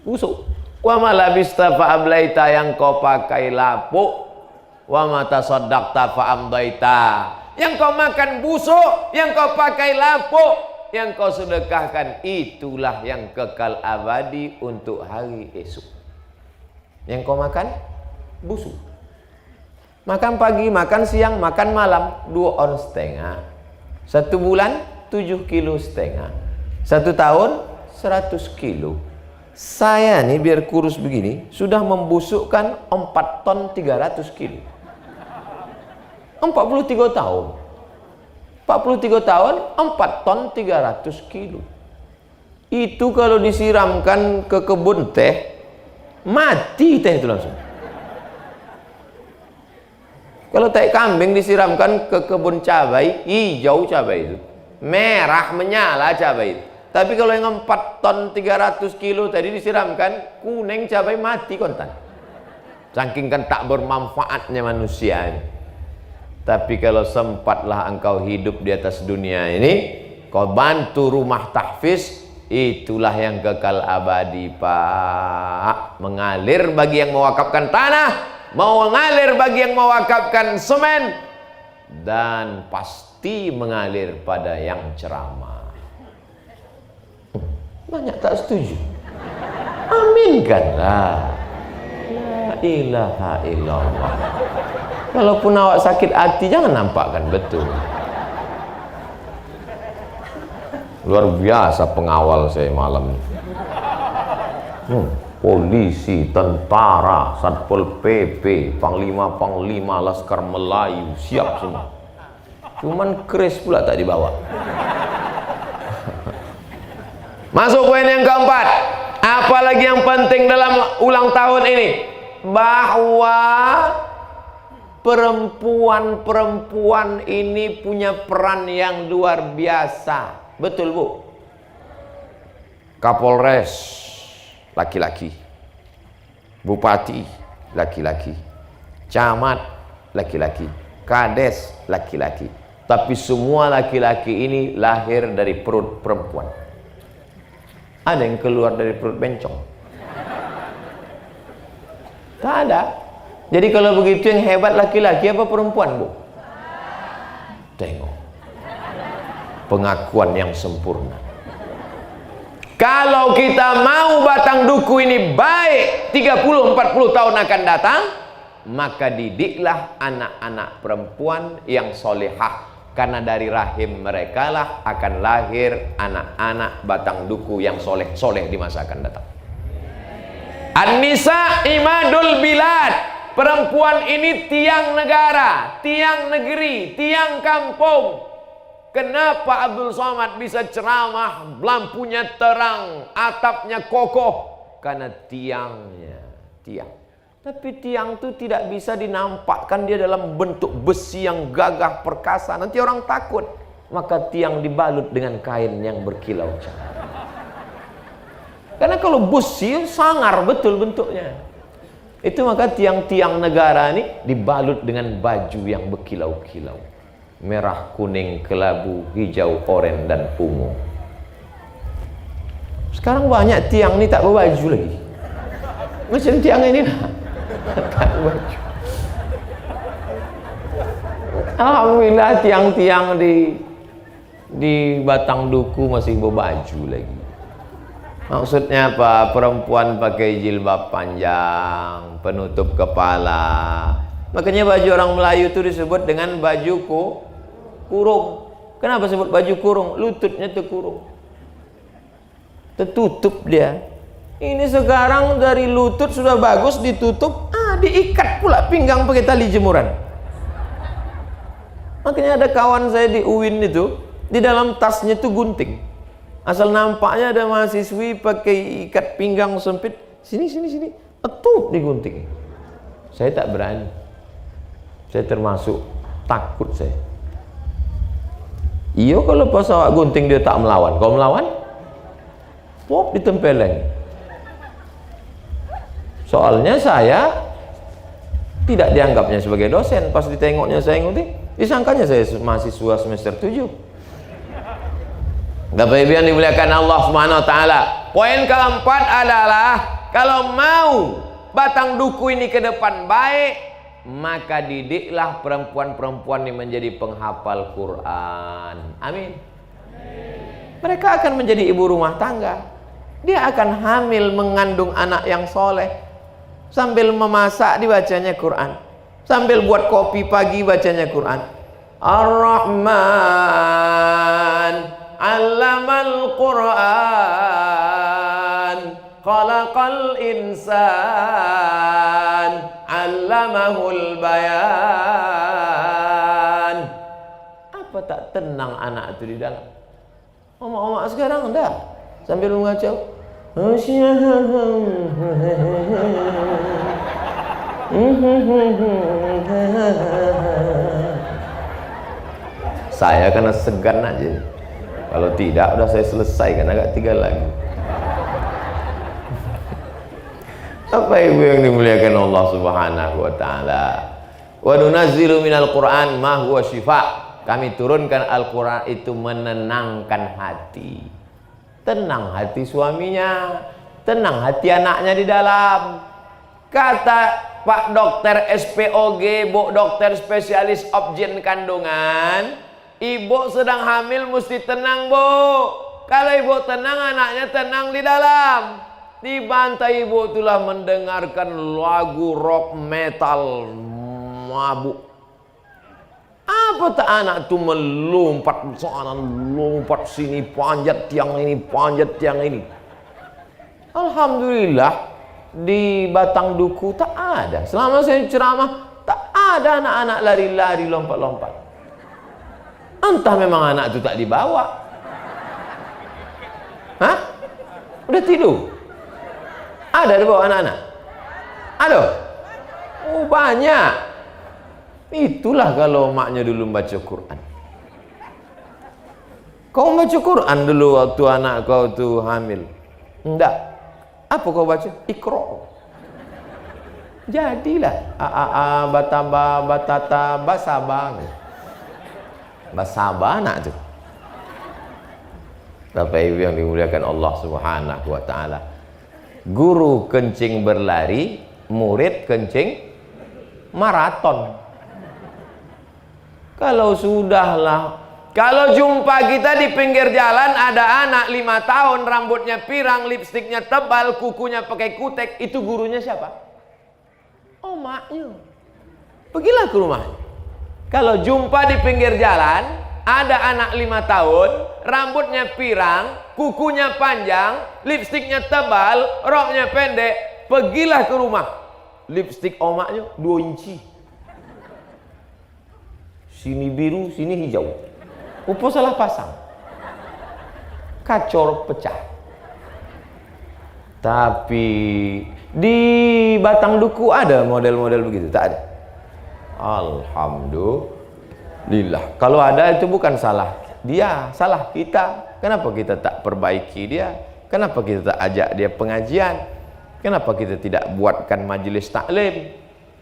busuk. Wa ma labista fa ablaita, yang kau pakai lapuk. Wa ma tasaddaqta fa amdaita, yang kau makan busuk, yang kau pakai lapuk, yang kau sedekahkan, itulah yang kekal abadi untuk hari esok. Yang kau makan busuk. Makan pagi, makan siang, makan malam, 2 on setengah. 1 bulan 7,5 kilo. 1 tahun 100 kilo. Saya nih biar kurus begini sudah membusukkan 4 ton 300 kilo. 43 tahun. 43 tahun 4 ton 300 kilo. Itu kalau disiramkan ke kebun teh, mati teh itu langsung. Kalau tai kambing disiramkan ke kebun cabai, hijau cabai itu, merah menyala cabai itu. Tapi kalau yang 4 ton 300 kilo tadi disiramkan, kuning cabai, mati kontan. Saking kan tak bermanfaatnya manusia ini. Tapi kalau sempatlah engkau hidup di atas dunia ini, kau bantu rumah tahfiz, itulah yang kekal abadi, Pak. Mengalir bagi yang mewakafkan tanah, mau mengalir bagi yang mewakafkan semen, dan pasti mengalir pada yang ceramah. Banyak tak setuju? Aminkanlah. La ilaha illallah. Kalaupun awak sakit hati, jangan nampakkan betul. Luar biasa pengawal saya malam ini. Polisi, tentara, Satpol PP, Panglima Laskar Melayu, siap semua. Cuman keris pula tak dibawa. Masuk poin yang keempat. Apalagi yang penting dalam ulang tahun ini, bahwa perempuan-perempuan ini punya peran yang luar biasa. Betul, Bu? Kapolres laki-laki, bupati laki-laki, camat laki-laki, kades laki-laki. Tapi semua laki-laki ini lahir dari perut perempuan. Ada yang keluar dari perut bencong? Tak ada. Jadi kalau begitu yang hebat laki-laki apa perempuan, Bu? Tengok pengakuan yang sempurna. Kalau kita mau batang duku ini baik 30-40 tahun akan datang, maka didiklah anak-anak perempuan yang solehah, karena dari rahim mereka lah akan lahir anak-anak batang duku yang soleh-soleh di masa akan datang. An-nisa imadul bilad. Perempuan ini tiang negara, tiang negeri, tiang kampung. Kenapa Abdul Somad bisa ceramah, lampunya terang, atapnya kokoh? Karena tiangnya, tiang. Tapi tiang itu tidak bisa dinampakkan dia dalam bentuk besi yang gagah perkasa. Nanti orang takut. Maka tiang dibalut dengan kain yang berkilau cahaya. Karena kalau besi sangar betul bentuknya. Itu maka tiang-tiang negara ini dibalut dengan baju yang berkilau-kilau. Merah, kuning, kelabu, hijau, oranye, dan ungu. Sekarang banyak tiang ini tak berbaju lagi. Macam tiang ini lah. Tak berbaju. Alhamdulillah tiang-tiang di batang duku masih berbaju lagi. Maksudnya apa? Perempuan pakai jilbab panjang, penutup kepala. Makanya baju orang Melayu itu disebut dengan baju kurung. Kenapa sebut baju kurung? Lututnya terkurung, tertutup dia. Ini sekarang dari lutut sudah bagus ditutup, diikat pula pinggang pakai tali jemuran. Makanya ada kawan saya di UIN itu, di dalam tasnya itu gunting. Asal nampaknya ada mahasiswi pakai ikat pinggang sempit, sini, etut digunting. Saya tak berani. Saya termasuk takut saya. Iyo kalau pas awak gunting dia tak melawan. Kau melawan, pop ditempeleng. Soalnya saya tidak dianggapnya sebagai dosen. Pas ditengoknya saya gunting, disangkanya saya mahasiswa semester 7. Bapak Ibu yang dimuliakan Allah Subhanahu wa taala. Poin keempat adalah kalau mau batang duku ini ke depan baik, maka didiklah perempuan-perempuan yang menjadi penghafal Quran. Amin. Mereka akan menjadi ibu rumah tangga. Dia akan hamil mengandung anak yang soleh. Sambil memasak dibacanya Quran. Sambil buat kopi pagi bacanya Quran. Ar-Rahman 'allamal Quran, khalaqal insan, 'allamahul bayan. Apa tak tenang anak itu di dalam? Omak-omak sekarang enggak. Sambil membaca saya karena segan aja. Kalau tidak udah saya selesaikan, agak 3 lagi. Apa ibu yang dimuliakan Allah Subhanahu wa taala? Wa nunazzilu minal Qur'an ma huwa syifa. Kami turunkan Al-Qur'an itu menenangkan hati. Tenang hati suaminya, tenang hati anaknya di dalam. Kata Pak Dokter SPOG, Bu Dokter Spesialis Obgyn Kandungan, ibu sedang hamil mesti tenang, Bu. Kalau ibu tenang, anaknya tenang di dalam. Di bantai ibu itulah mendengarkan lagu rock metal mabuk. Apa tak anak itu melompat sana, lompat sini, panjat tiang ini, panjat tiang ini. Alhamdulillah di Batang Duku tak ada. Selama saya ceramah tak ada anak-anak lari-lari, lompat-lompat. Entah memang anak itu tak dibawa. Hah? Udah tidur? Ada di bawah anak-anak? Ada? Oh banyak. Itulah kalau maknya dulu baca Quran. Kau baca Quran dulu waktu anak kau tu hamil? Enggak. Apa kau baca? Iqra. Jadilah bataba batata basabang. Basaba anak tu. Bapak Ibu yang dimuliakan Allah Subhanahu wa taala. Guru kencing berlari, murid kencing maraton. Kalau sudahlah, kalau jumpa kita di pinggir jalan ada anak 5 tahun, rambutnya pirang, lipstiknya tebal, kukunya pakai kutek, itu gurunya siapa? Oh maknya. Pergilah ke rumahnya. Kalau jumpa di pinggir jalan ada anak 5 tahun, rambutnya pirang, kukunya panjang, lipstiknya tebal, roknya pendek, pergilah ke rumah. Lipstik omaknya 2 inci. Sini biru, sini hijau. Upo salah pasang. Kacor pecah. Tapi di Batang Duku ada model-model begitu? Tak ada. Alhamdulillah. Kalau ada itu bukan salah dia, salah kita. Kenapa kita tak perbaiki dia? Kenapa kita tak ajak dia pengajian? Kenapa kita tidak buatkan majelis taklim?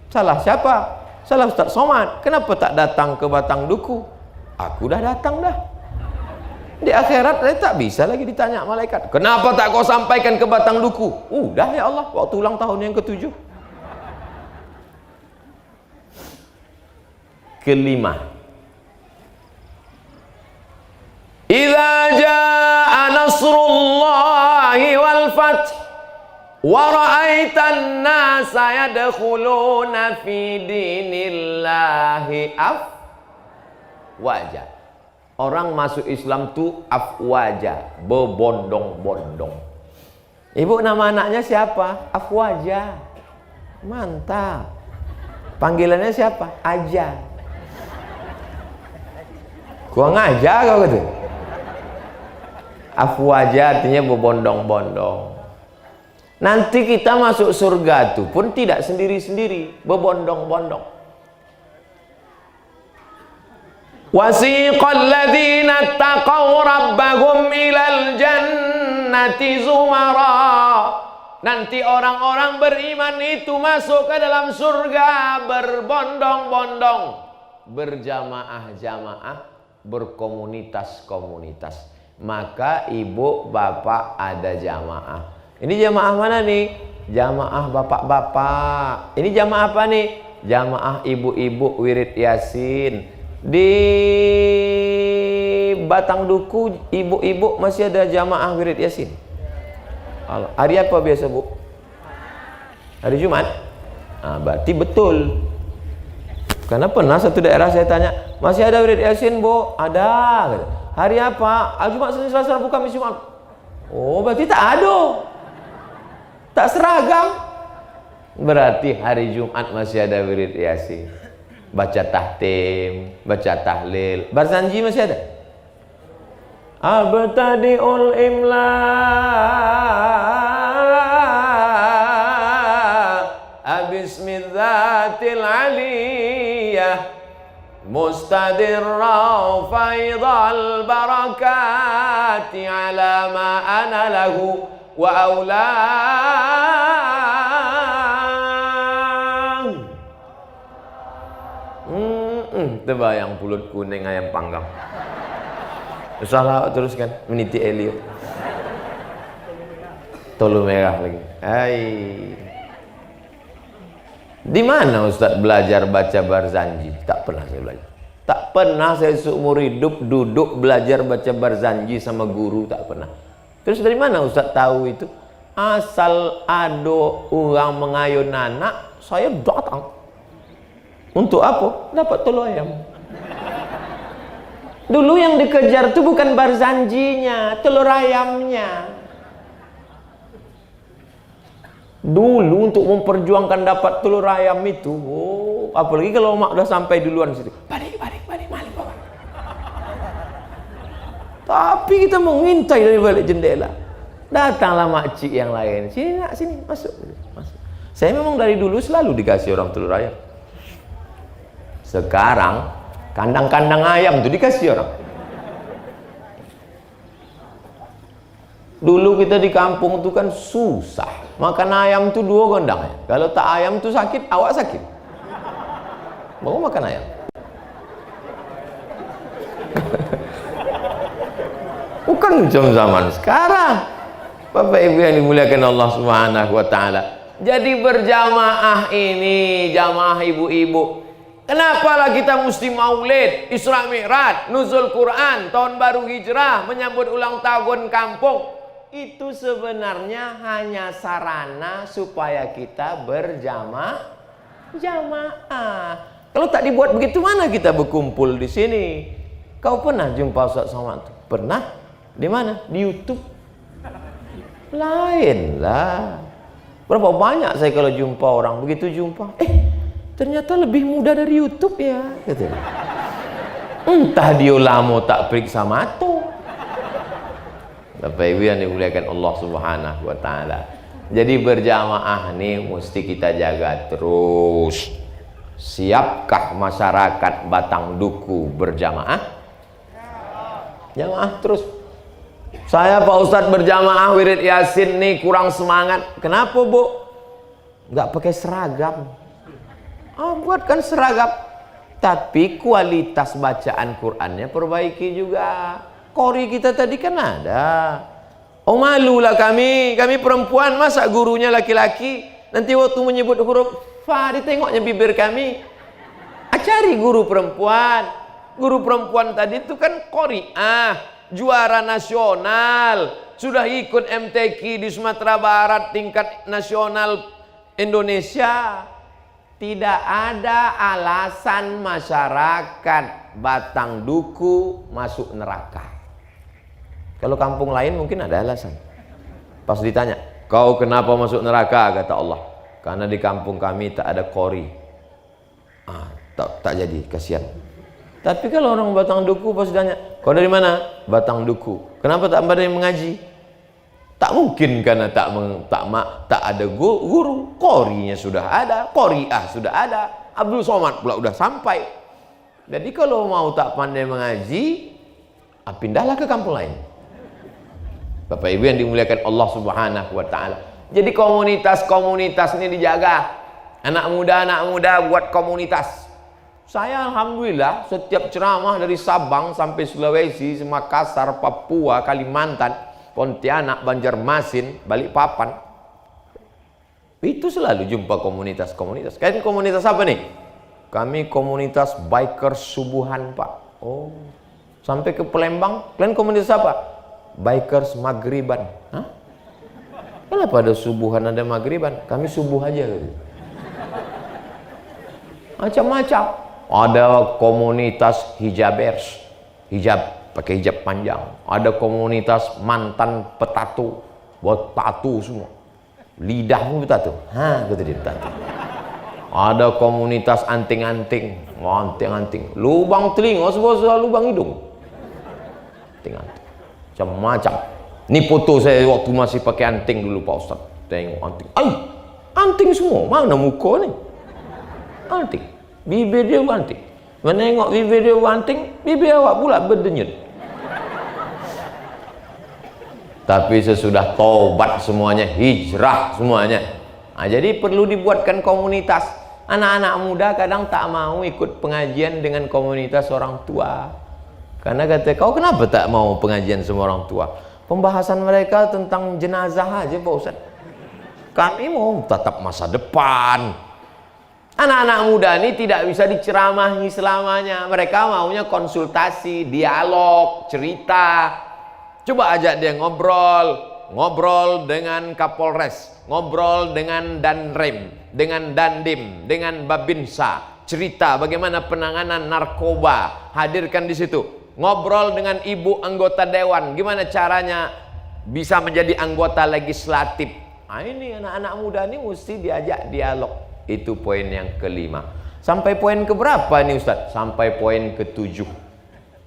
Salah siapa? Salah Ustaz Somad. Kenapa tak datang ke Batang Duku? Aku dah datang dah. Di akhirat saya tak bisa lagi ditanya malaikat. Kenapa tak kau sampaikan ke Batang Duku? Udah ya Allah, waktu ulang tahun yang ke-7. Kelima. Idza jaa nasrullahi wal fath wa ra'aitan nasa yadkhuluna fi dinillahi afwaja. Orang masuk Islam tu afwaja, berbondong-bondong. Ibu nama anaknya siapa? Afwaja. Mantap. Panggilannya siapa? Aja. Gua ngajak kau gitu. Afwaja artinya berbondong-bondong. Nanti kita masuk surga itu pun tidak sendiri-sendiri, berbondong-bondong. Wasiqal ladzina taqaw rabbahum ilal jannati zumara. Nanti orang-orang beriman itu masuk ke dalam surga berbondong-bondong, berjamaah-jamaah, berkomunitas-komunitas. Maka ibu bapak ada jamaah. Ini jamaah mana nih? jamaah bapak-bapak. Ini jamaah apa nih? Jamaah ibu-ibu wirid Yasin. Di Batang Duku ibu-ibu masih ada jamaah wirid Yasin. Hari apa biasa, Bu? Hari Jumat? Nah, berarti betul. Karena pernah satu daerah saya tanya, masih ada wirid Yasin, Bu? Ada. Hari apa? Jumat, Senin, Selasa, Rabu, Kamis, Jumat. Oh, berarti tak ada. Tak seragam. Berarti hari Jumat masih ada wirid Yasin. Baca tahtim, baca tahlil. Barzanji masih ada? Abtadi'ul imla Bismidzatil aliyah mustadirra faidal barakati ala ma ana lahu wa aulang. Terbayang pulut kuning ayam panggang. Salah teruskan meniti Elio. Tolu merah lagi. Hai. Di mana Ustaz belajar baca Barzanji? Tak pernah saya belajar. Tak pernah saya seumur hidup duduk belajar baca Barzanji sama guru, tak pernah. Terus dari mana Ustaz tahu itu? Asal ada orang mengayun anak, saya datang. Untuk apa? Dapat telur ayam. Dulu yang dikejar itu bukan Barzanjinya, telur ayamnya. Dulu untuk memperjuangkan dapat telur ayam itu, apalagi kalau mak udah sampai duluan situ, balik, malik bawa. Tapi kita mengintai dari balik jendela. Datanglah makcik yang lain, sini nak, sini, masuk. Saya memang dari dulu selalu dikasih orang telur ayam. Sekarang kandang-kandang ayam itu dikasih orang. Dulu kita di kampung itu kan susah. Makan ayam itu 2 gondang. Kalau tak ayam itu sakit, awak sakit. Mau makan ayam. Bukan macam zaman sekarang. Bapak Ibu yang dimuliakan Allah Subhanahu wa taala. Jadi berjamaah ini, jamaah ibu-ibu. Kenapa kita mesti maulid, Isra Mi'raj, nuzul Quran, tahun baru hijrah, menyambut ulang tahun kampung? Itu sebenarnya hanya sarana supaya kita berjamaah. Kalau tak dibuat begitu, mana kita berkumpul di sini? Kau pernah jumpa Ustaz Somad? Pernah? Di mana? Di YouTube? Lain lah. Berapa banyak saya kalau jumpa orang, begitu jumpa, ternyata lebih mudah dari YouTube ya, gitu. Entah dia lama tak periksa mata. Bapak Ibu yang dimuliakan Allah Subhanahu wa taala. Jadi berjamaah nih mesti kita jaga terus. Siapkah masyarakat Batang Duku berjamaah? Jamaah terus. Saya Pak Ustadz berjamaah wirid Yasin nih kurang semangat. Kenapa, Bu? Nggak pakai seragam. Buatkan seragam. Tapi kualitas bacaan Qur'annya perbaiki juga. Qori kita tadi kan ada. Oh malulah kami perempuan, masa gurunya laki-laki. Nanti waktu menyebut huruf fa ditengoknya bibir kami. Cari guru perempuan. Guru perempuan tadi itu kan qori'ah, juara nasional, sudah ikut MTQ di Sumatera Barat tingkat nasional Indonesia. Tidak ada alasan masyarakat Batang Duku masuk neraka. Kalau kampung lain mungkin ada alasan. Pas ditanya, kau kenapa masuk neraka? Kata Allah, karena di kampung kami tak ada qori. Tak jadi, kasihan. Tapi kalau orang Batang Duku pas ditanya, kau dari mana? Batang Duku. Kenapa tak ada yang mengaji? Tak mungkin, karena tak ada guru. Qorinya sudah ada, qori'ah sudah ada, Abdul Somad pula sudah sampai. Jadi kalau mau tak pandai mengaji, pindahlah ke kampung lain. Bapak Ibu yang dimuliakan Allah Subhanahu wa taala. Jadi komunitas ini dijaga. Anak muda buat komunitas. Saya alhamdulillah setiap ceramah dari Sabang sampai Sulawesi, Makassar, Papua, Kalimantan, Pontianak, Banjarmasin, Balikpapan, Itu selalu jumpa komunitas-komunitas. Kalian komunitas apa nih? Kami komunitas biker subuhan, Pak. Oh, sampai ke Palembang, kalian komunitas apa? Bikers maghriban. Hah? Kenapa ada subuhan, ada maghriban? Kami subuh aja gitu. Macam-macam. Ada komunitas hijabers, hijab, pakai hijab panjang. Ada komunitas mantan petatu, buat tatu semua. Lidahmu bertatu. Hah, gitu dia bertatu. Ada komunitas anting-anting, anting-anting, lubang telinga sebesar lubang hidung. Anting-anting. Macam-macam. Ini foto saya waktu masih pakai anting dulu, Pak Ustaz. Tengok anting. Ay, anting semua. Mana muka ni? Anting. Bibir dia anting. Menengok bibir dia anting, bibir awak pula berdenyut. Tapi sesudah taubat semuanya, hijrah semuanya. Nah, jadi perlu dibuatkan komunitas. Anak-anak muda kadang tak mau ikut pengajian dengan komunitas orang tua. Karena kata, kau kenapa tak mau pengajian sama orang tua? Pembahasan mereka tentang jenazah aja, Pak Ustaz. Kami mau tatap masa depan. Anak-anak muda ini tidak bisa diceramahi selamanya. Mereka maunya konsultasi, dialog, cerita. Coba ajak dia ngobrol dengan Kapolres, ngobrol dengan Danrem, dengan Dandim, dengan Babinsa, cerita bagaimana penanganan narkoba, hadirkan di situ. Ngobrol dengan ibu anggota dewan, gimana caranya bisa menjadi anggota legislatif. Nah, ini anak-anak muda ini mesti diajak dialog. Itu poin yang kelima. Sampai poin keberapa nih Ustaz? Sampai poin ke-7.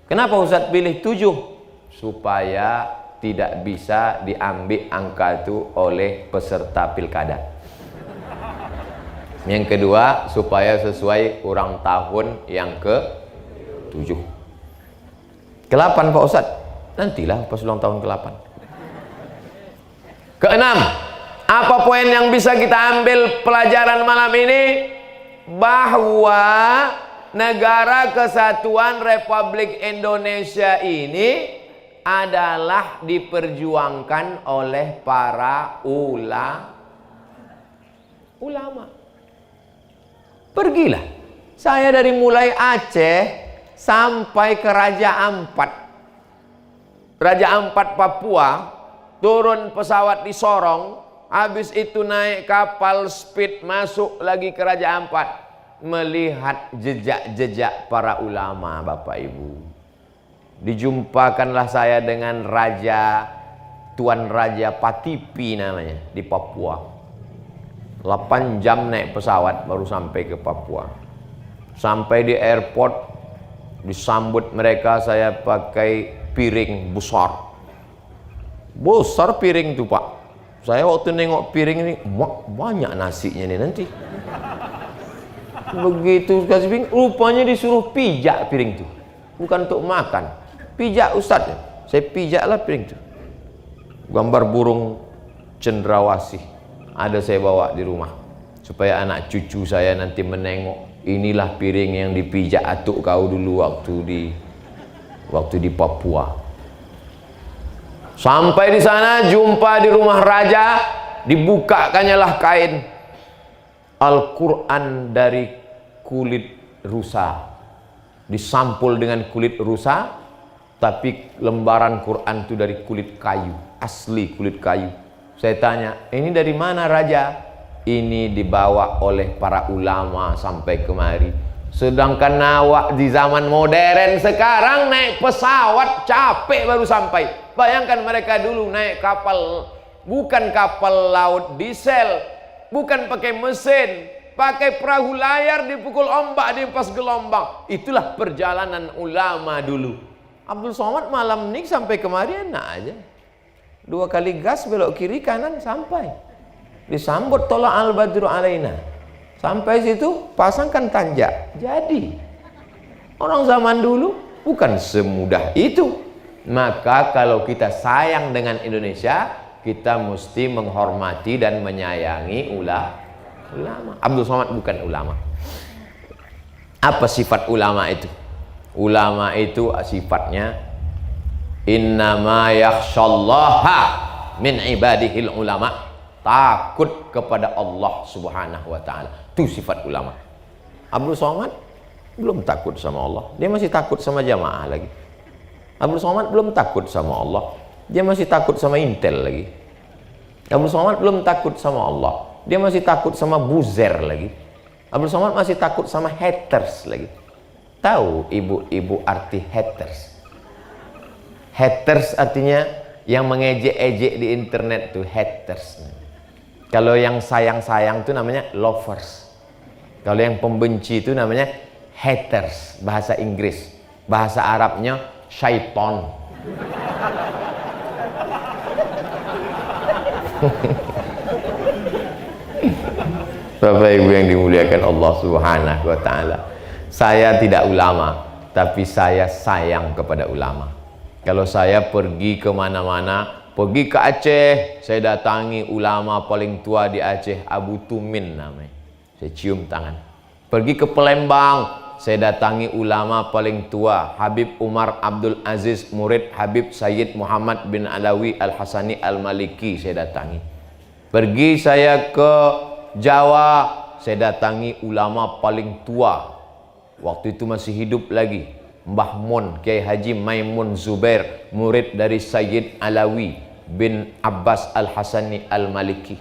Kenapa Ustaz pilih 7? Supaya tidak bisa diambil angka itu oleh peserta pilkada. Yang kedua, supaya sesuai ulang tahun yang ke-7. Ke-8 Pak Ustadz, nantilah pas ulang tahun ke-8. Ke-6, apa poin yang bisa kita ambil pelajaran malam ini? Bahwa negara kesatuan Republik Indonesia ini adalah diperjuangkan oleh para ulama. Pergilah. Saya dari mulai Aceh sampai ke Raja Ampat. Raja Ampat Papua, turun pesawat di Sorong, habis itu naik kapal speed masuk lagi ke Raja Ampat, melihat jejak-jejak para ulama, Bapak Ibu. Dijumpakanlah saya dengan Tuan Raja Patipi namanya, di Papua. 8 jam naik pesawat baru sampai ke Papua. Sampai di airport, disambut mereka saya pakai piring besar. Besar piring itu Pak. Saya waktu nengok piring ini, banyak nasinya nih nanti. Begitu kasih piring, rupanya disuruh pijak piring itu. Bukan untuk makan. Pijak Ustaz. Saya pijaklah piring itu. Gambar burung cendrawasih ada saya bawa di rumah supaya anak cucu saya nanti menengok, inilah piring yang dipijak atuk kau dulu waktu di Papua. Sampai di sana jumpa di rumah raja, dibukakannya lah kain Al-Quran dari kulit rusa, disampul dengan kulit rusa, tapi lembaran Quran itu dari kulit kayu, asli kulit kayu. Saya tanya, ini dari mana raja? Ini dibawa oleh para ulama sampai kemari. Sedangkan awak di zaman modern sekarang naik pesawat capek baru sampai. Bayangkan mereka dulu naik kapal, bukan kapal laut diesel, bukan pakai mesin, pakai perahu layar dipukul ombak di pas gelombang. Itulah perjalanan ulama dulu. Abdul Somad malam ini sampai kemari enak aja. 2 kali gas belok kiri kanan sampai. Disambut tolak al-badru alaina. Sampai situ pasangkan tanjak. Jadi orang zaman dulu bukan semudah itu. Maka kalau kita sayang dengan Indonesia, kita mesti menghormati dan menyayangi ulama. Abdul Somad bukan ulama. Apa sifat ulama itu? Ulama itu sifatnya innama yakhshallaha min ibadihil ulama. takut kepada Allah Subhanahu wa taala. Itu sifat ulama. Abdul Somad belum takut sama Allah, dia masih takut sama jamaah lagi. Abdul Somad belum takut sama Allah, dia masih takut sama Intel lagi. Abdul Somad belum takut sama Allah, dia masih takut sama buzzer lagi. Abdul Somad masih takut sama haters lagi. Tahu ibu-ibu arti haters? Haters artinya yang mengejek-ejek di internet tuh haters. Kalau yang sayang-sayang itu namanya lovers. Kalau yang pembenci itu namanya haters, bahasa Inggris. Bahasa Arabnya syaiton. Bapak Ibu yang dimuliakan Allah Subhanahu wa taala. Saya tidak ulama, tapi saya sayang kepada ulama. Kalau saya pergi ke mana-mana, pergi ke Aceh, saya datangi ulama paling tua di Aceh, Abu Tumin namanya. Saya cium tangan. Pergi ke Palembang, saya datangi ulama paling tua, Habib Umar Abdul Aziz, murid Habib Sayyid Muhammad bin Alawi Al-Hasani Al-Maliki, saya datangi. Pergi saya ke Jawa, saya datangi ulama paling tua. Waktu itu masih hidup lagi, Mbah Mun, Kiai Haji Maimun Zubair, murid dari Sayyid Alawi bin Abbas Al-Hasani Al-Maliki.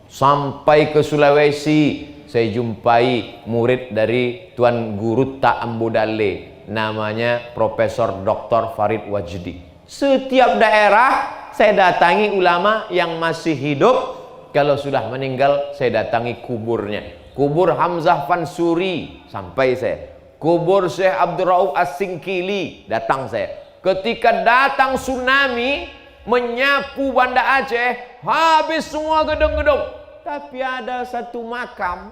Sampai ke Sulawesi, saya jumpai murid dari Tuan Guru Ta'ambudale, namanya Profesor Dr. Farid Wajdi. Setiap daerah saya datangi ulama yang masih hidup. Kalau sudah meninggal, saya datangi kuburnya. Kubur Hamzah Fansuri, sampai saya. Kubur Syekh Abdul Rauf As-Singkili, datang saya. Ketika datang tsunami menyapu Banda Aceh, habis semua gedung-gedung. Tapi ada satu makam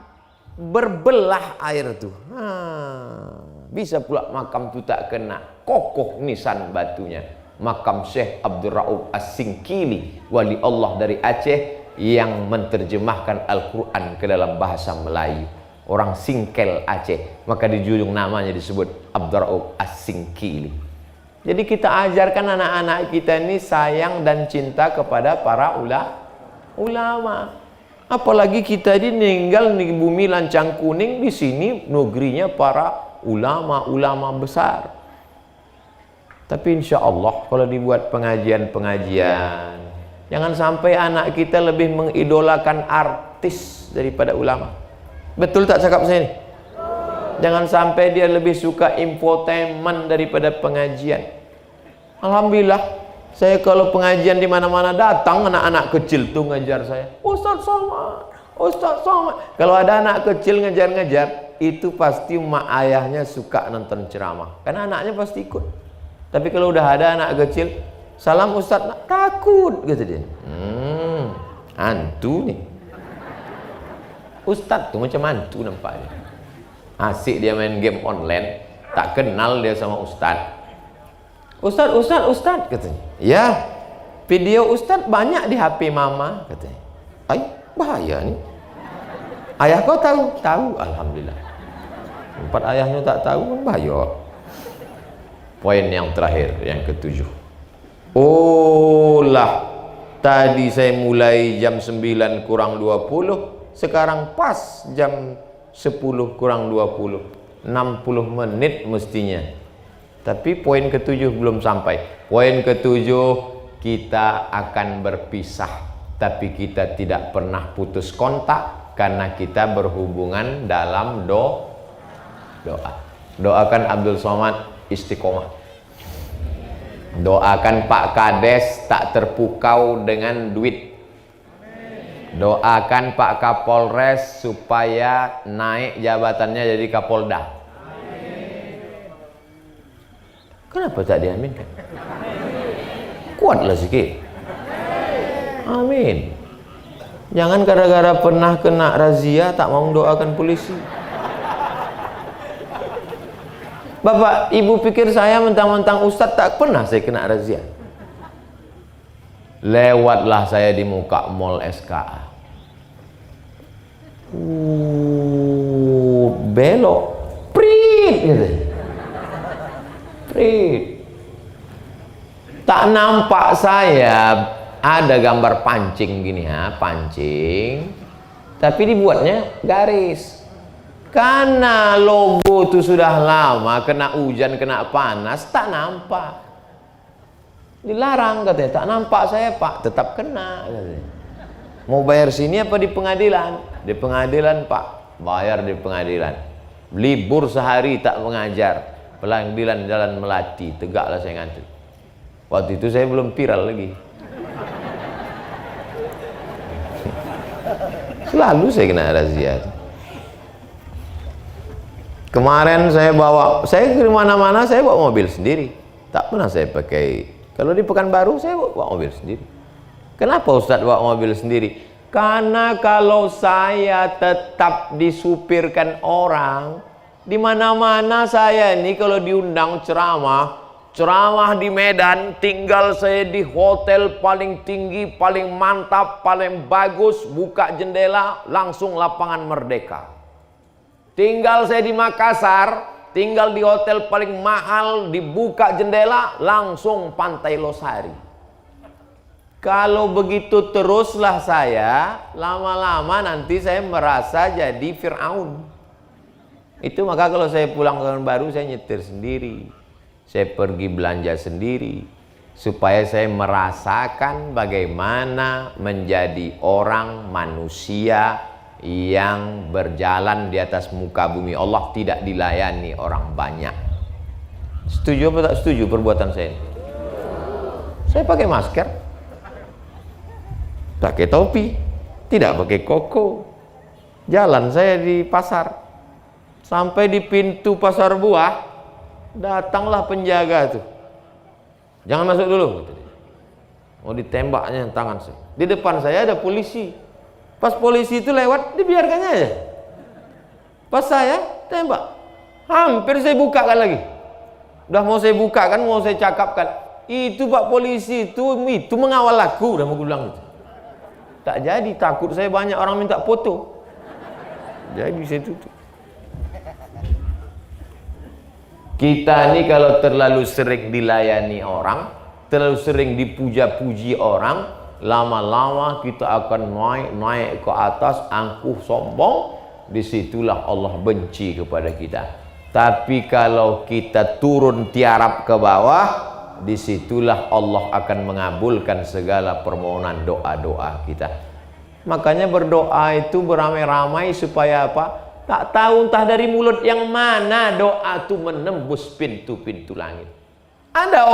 berbelah air tuh. Bisa pula makam itu tak kena, kokoh nisan batunya. Makam Syekh Abdul Rauf As-Singkili, wali Allah dari Aceh yang menerjemahkan Al-Quran ke dalam bahasa Melayu. Orang Singkel Aceh, maka di ujung namanya disebut Abdul Rauf As-Singkili. Jadi kita ajarkan anak-anak kita ini sayang dan cinta kepada para ulama. Apalagi kita ini meninggal di bumi lancang kuning, di sini negerinya para ulama-ulama besar. Tapi insya Allah kalau dibuat pengajian-pengajian, jangan sampai anak kita lebih mengidolakan artis daripada ulama. Betul tak cakap saya ini? Jangan sampai dia lebih suka infotainment daripada pengajian. Alhamdulillah, saya kalau pengajian di mana-mana datang anak-anak kecil tuh ngajar saya. Ustaz Somad, Ustaz Somad. Kalau ada anak kecil ngejar-ngejar, itu pasti mak ayahnya suka nonton ceramah. Karena anaknya pasti ikut. Tapi kalau udah ada anak kecil, salam Ustaz, takut gitu dia. Hantu nih. Ustaz tuh macam hantu nampaknya. Asik dia main game online, tak kenal dia sama Ustaz. Ustaz katanya. Ya, video Ustaz banyak di HP mama katanya. Ay, bahaya nih. Ayah kau tahu? Tahu, alhamdulillah. Empat ayahnya tak tahu kan bahaya. Poin yang terakhir, yang ketujuh. Oh lah, tadi saya mulai jam 9 kurang 20, sekarang pas jam 10 kurang 20, 60 menit mestinya. Tapi poin ketujuh belum sampai. Poin ketujuh, kita akan berpisah, tapi kita tidak pernah putus kontak karena kita berhubungan dalam doa. Doakan Abdul Somad istiqomah. Doakan Pak Kades tak terpukau dengan duit. Doakan Pak Kapolres supaya naik jabatannya jadi Kapolda. Kenapa tak diaminkan? Kuatlah sikit. Amin. Jangan gara-gara pernah kena razia tak mau doakan polisi. Bapak, ibu pikir saya mentang-mentang ustaz tak pernah saya kena razia? Lewatlah saya di muka mall SKA. Belok. Prit gitu. Prit. Tak nampak saya ada gambar pancing gini ya, pancing, tapi dibuatnya garis. Karena logo itu sudah lama, kena hujan, kena panas, tak nampak. Dilarang katanya, tak nampak saya pak, tetap kena katanya. Mau bayar sini apa di pengadilan? Di pengadilan pak, bayar di pengadilan. Libur sehari tak mengajar, pengadilan Jalan Melati, tegaklah saya ngantri. Waktu itu saya belum viral lagi. Selalu saya kena razia. Kemarin saya ke mana-mana saya bawa mobil sendiri. Tak pernah saya pakai. Kalau di Pekanbaru saya bawa mobil sendiri. Kenapa Ustadz bawa mobil sendiri? Karena kalau saya tetap disupirkan orang, di mana-mana saya ini kalau diundang ceramah di Medan, tinggal saya di hotel paling tinggi, paling mantap, paling bagus, buka jendela, langsung lapangan Merdeka. Tinggal saya di Makassar, tinggal di hotel paling mahal, dibuka jendela, langsung Pantai Losari. Kalau begitu teruslah saya, lama-lama nanti saya merasa jadi Fir'aun. Itu maka kalau saya pulang ke Pekanbaru, saya nyetir sendiri. Saya pergi belanja sendiri. Supaya saya merasakan bagaimana menjadi orang manusia yang berjalan di atas muka bumi Allah, tidak dilayani orang banyak. Setuju apa tak setuju perbuatan saya ini? Saya pakai masker, pakai topi, tidak pakai koko. Jalan saya di pasar, sampai di pintu pasar buah, datanglah penjaga tuh. Jangan masuk dulu, mau ditembaknya tangan saya. Di depan saya ada polisi. Pas polisi itu lewat, dibiarkannya aja. Pas saya tembak, hampir saya bukakan lagi. Udah mau saya bukakan, mau saya cakapkan, itu pak polisi itu mengawal aku, udah mau bilang gitu. Tak jadi, takut saya banyak orang minta foto. Jadi saya tutup. Kita ini kalau terlalu sering dilayani orang, terlalu sering dipuja-puji orang, lama-lama kita akan naik ke atas, angkuh, sombong. Disitulah Allah benci kepada kita. Tapi kalau kita turun tiarap ke bawah, disitulah Allah akan mengabulkan segala permohonan doa-doa kita. Makanya berdoa itu beramai-ramai supaya apa? Tak tahu entah dari mulut yang mana doa itu menembus pintu-pintu langit. Ada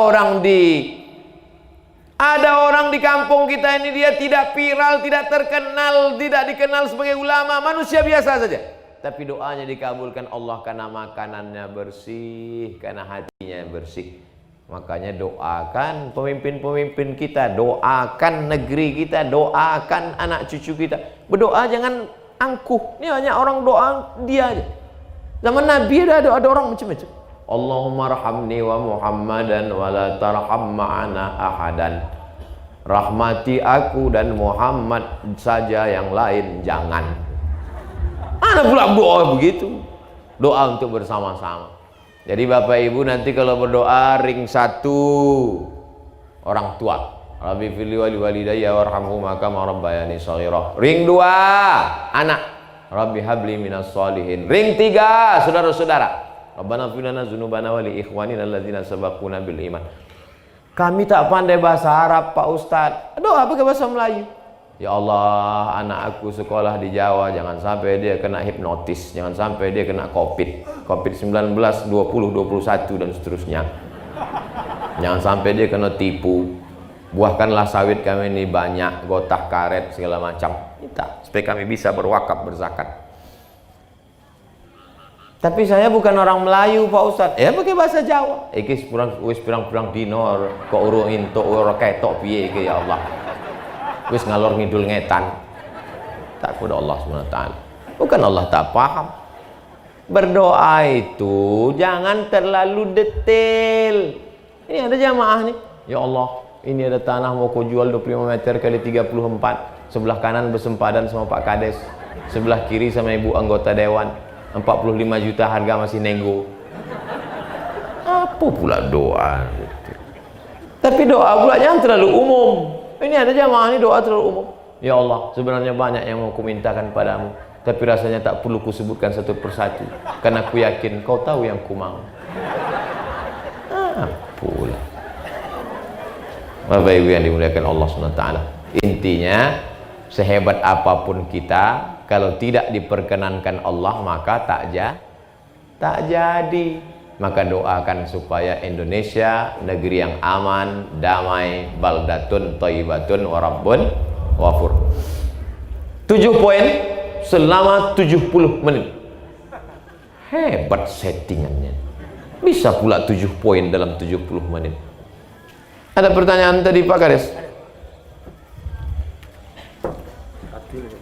orang di kampung kita ini, dia tidak viral, tidak terkenal, tidak dikenal sebagai ulama, manusia biasa saja. Tapi doanya dikabulkan Allah karena makanannya bersih, karena hatinya bersih. Makanya doakan pemimpin-pemimpin kita, doakan negeri kita, doakan anak cucu kita. Berdoa jangan angkuh. Ini hanya orang doa dia aja. Zaman Nabi ada orang macam-macam. Allahumma rahamni wa Muhammadan wa la tarham ma'ana ahadan. Rahmati aku dan Muhammad saja, yang lain jangan. Ada pula doa begitu. Doa untuk bersama-sama. Jadi Bapak Ibu nanti kalau berdoa, ring satu orang tua. Rabbi fili wali walidayya warhamhuma kama rabbayani shaghira. Ring dua anak. Rabbi habli minas sholihin. Ring tiga saudara-saudara. Rabbana fir lana dzunubana wa li ikhwanina alladzina sabaquna bil iman. Kami tak pandai bahasa Arab Pak Ustadz. Doa pakai bahasa Melayu. Ya Allah, anak aku sekolah di Jawa, jangan sampai dia kena hipnotis, jangan sampai dia kena COVID-19 20 21 dan seterusnya. Jangan sampai dia kena tipu. Buahkanlah sawit kami ini banyak, gotah karet segala macam. Kita supaya kami bisa berwakaf, berzakat. Tapi saya bukan orang Melayu Pak Ustadz. Ya pakai bahasa Jawa. Iki wis pirang-pirang dino kok urung entuk ora ketok piye iki ya Allah. Wis ngalor ngidul ngetan. Takut Allah SWT. Bukan Allah tak paham. Berdoa itu jangan terlalu detail. Ini ada jamaah nih. Ya Allah, ini ada tanah mau kau jual 25 meter kali 34. Sebelah kanan bersempadan sama Pak Kades. Sebelah kiri sama Ibu anggota Dewan. 45 juta harga masih nego. Apa pula doa? Tapi doa pula jangan terlalu umum. Ini ada jamaah ini doa terlalu umum. Ya Allah, sebenarnya banyak yang mau kumintakan padamu, tapi rasanya tak perlu kusebutkan satu persatu, karena aku yakin kau tahu yang ku mau. Pula. Bapak Ibu yang dimuliakan Allah SWT, intinya sehebat apapun kita, kalau tidak diperkenankan Allah maka tak jadi. Maka doakan supaya Indonesia negeri yang aman, damai, baldatun thayyibatun wa rabbun ghafur. 7 poin selama 70 menit. Hebat settingannya. Bisa pula 7 poin dalam 70 menit. Ada pertanyaan tadi Pak Kades?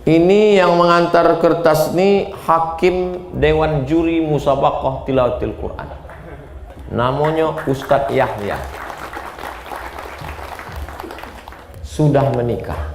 Ini yang mengantar kertas ini Hakim Dewan Juri Musabaqah Tilawatil Quran. Namanya Ustadz Yahya. Sudah menikah.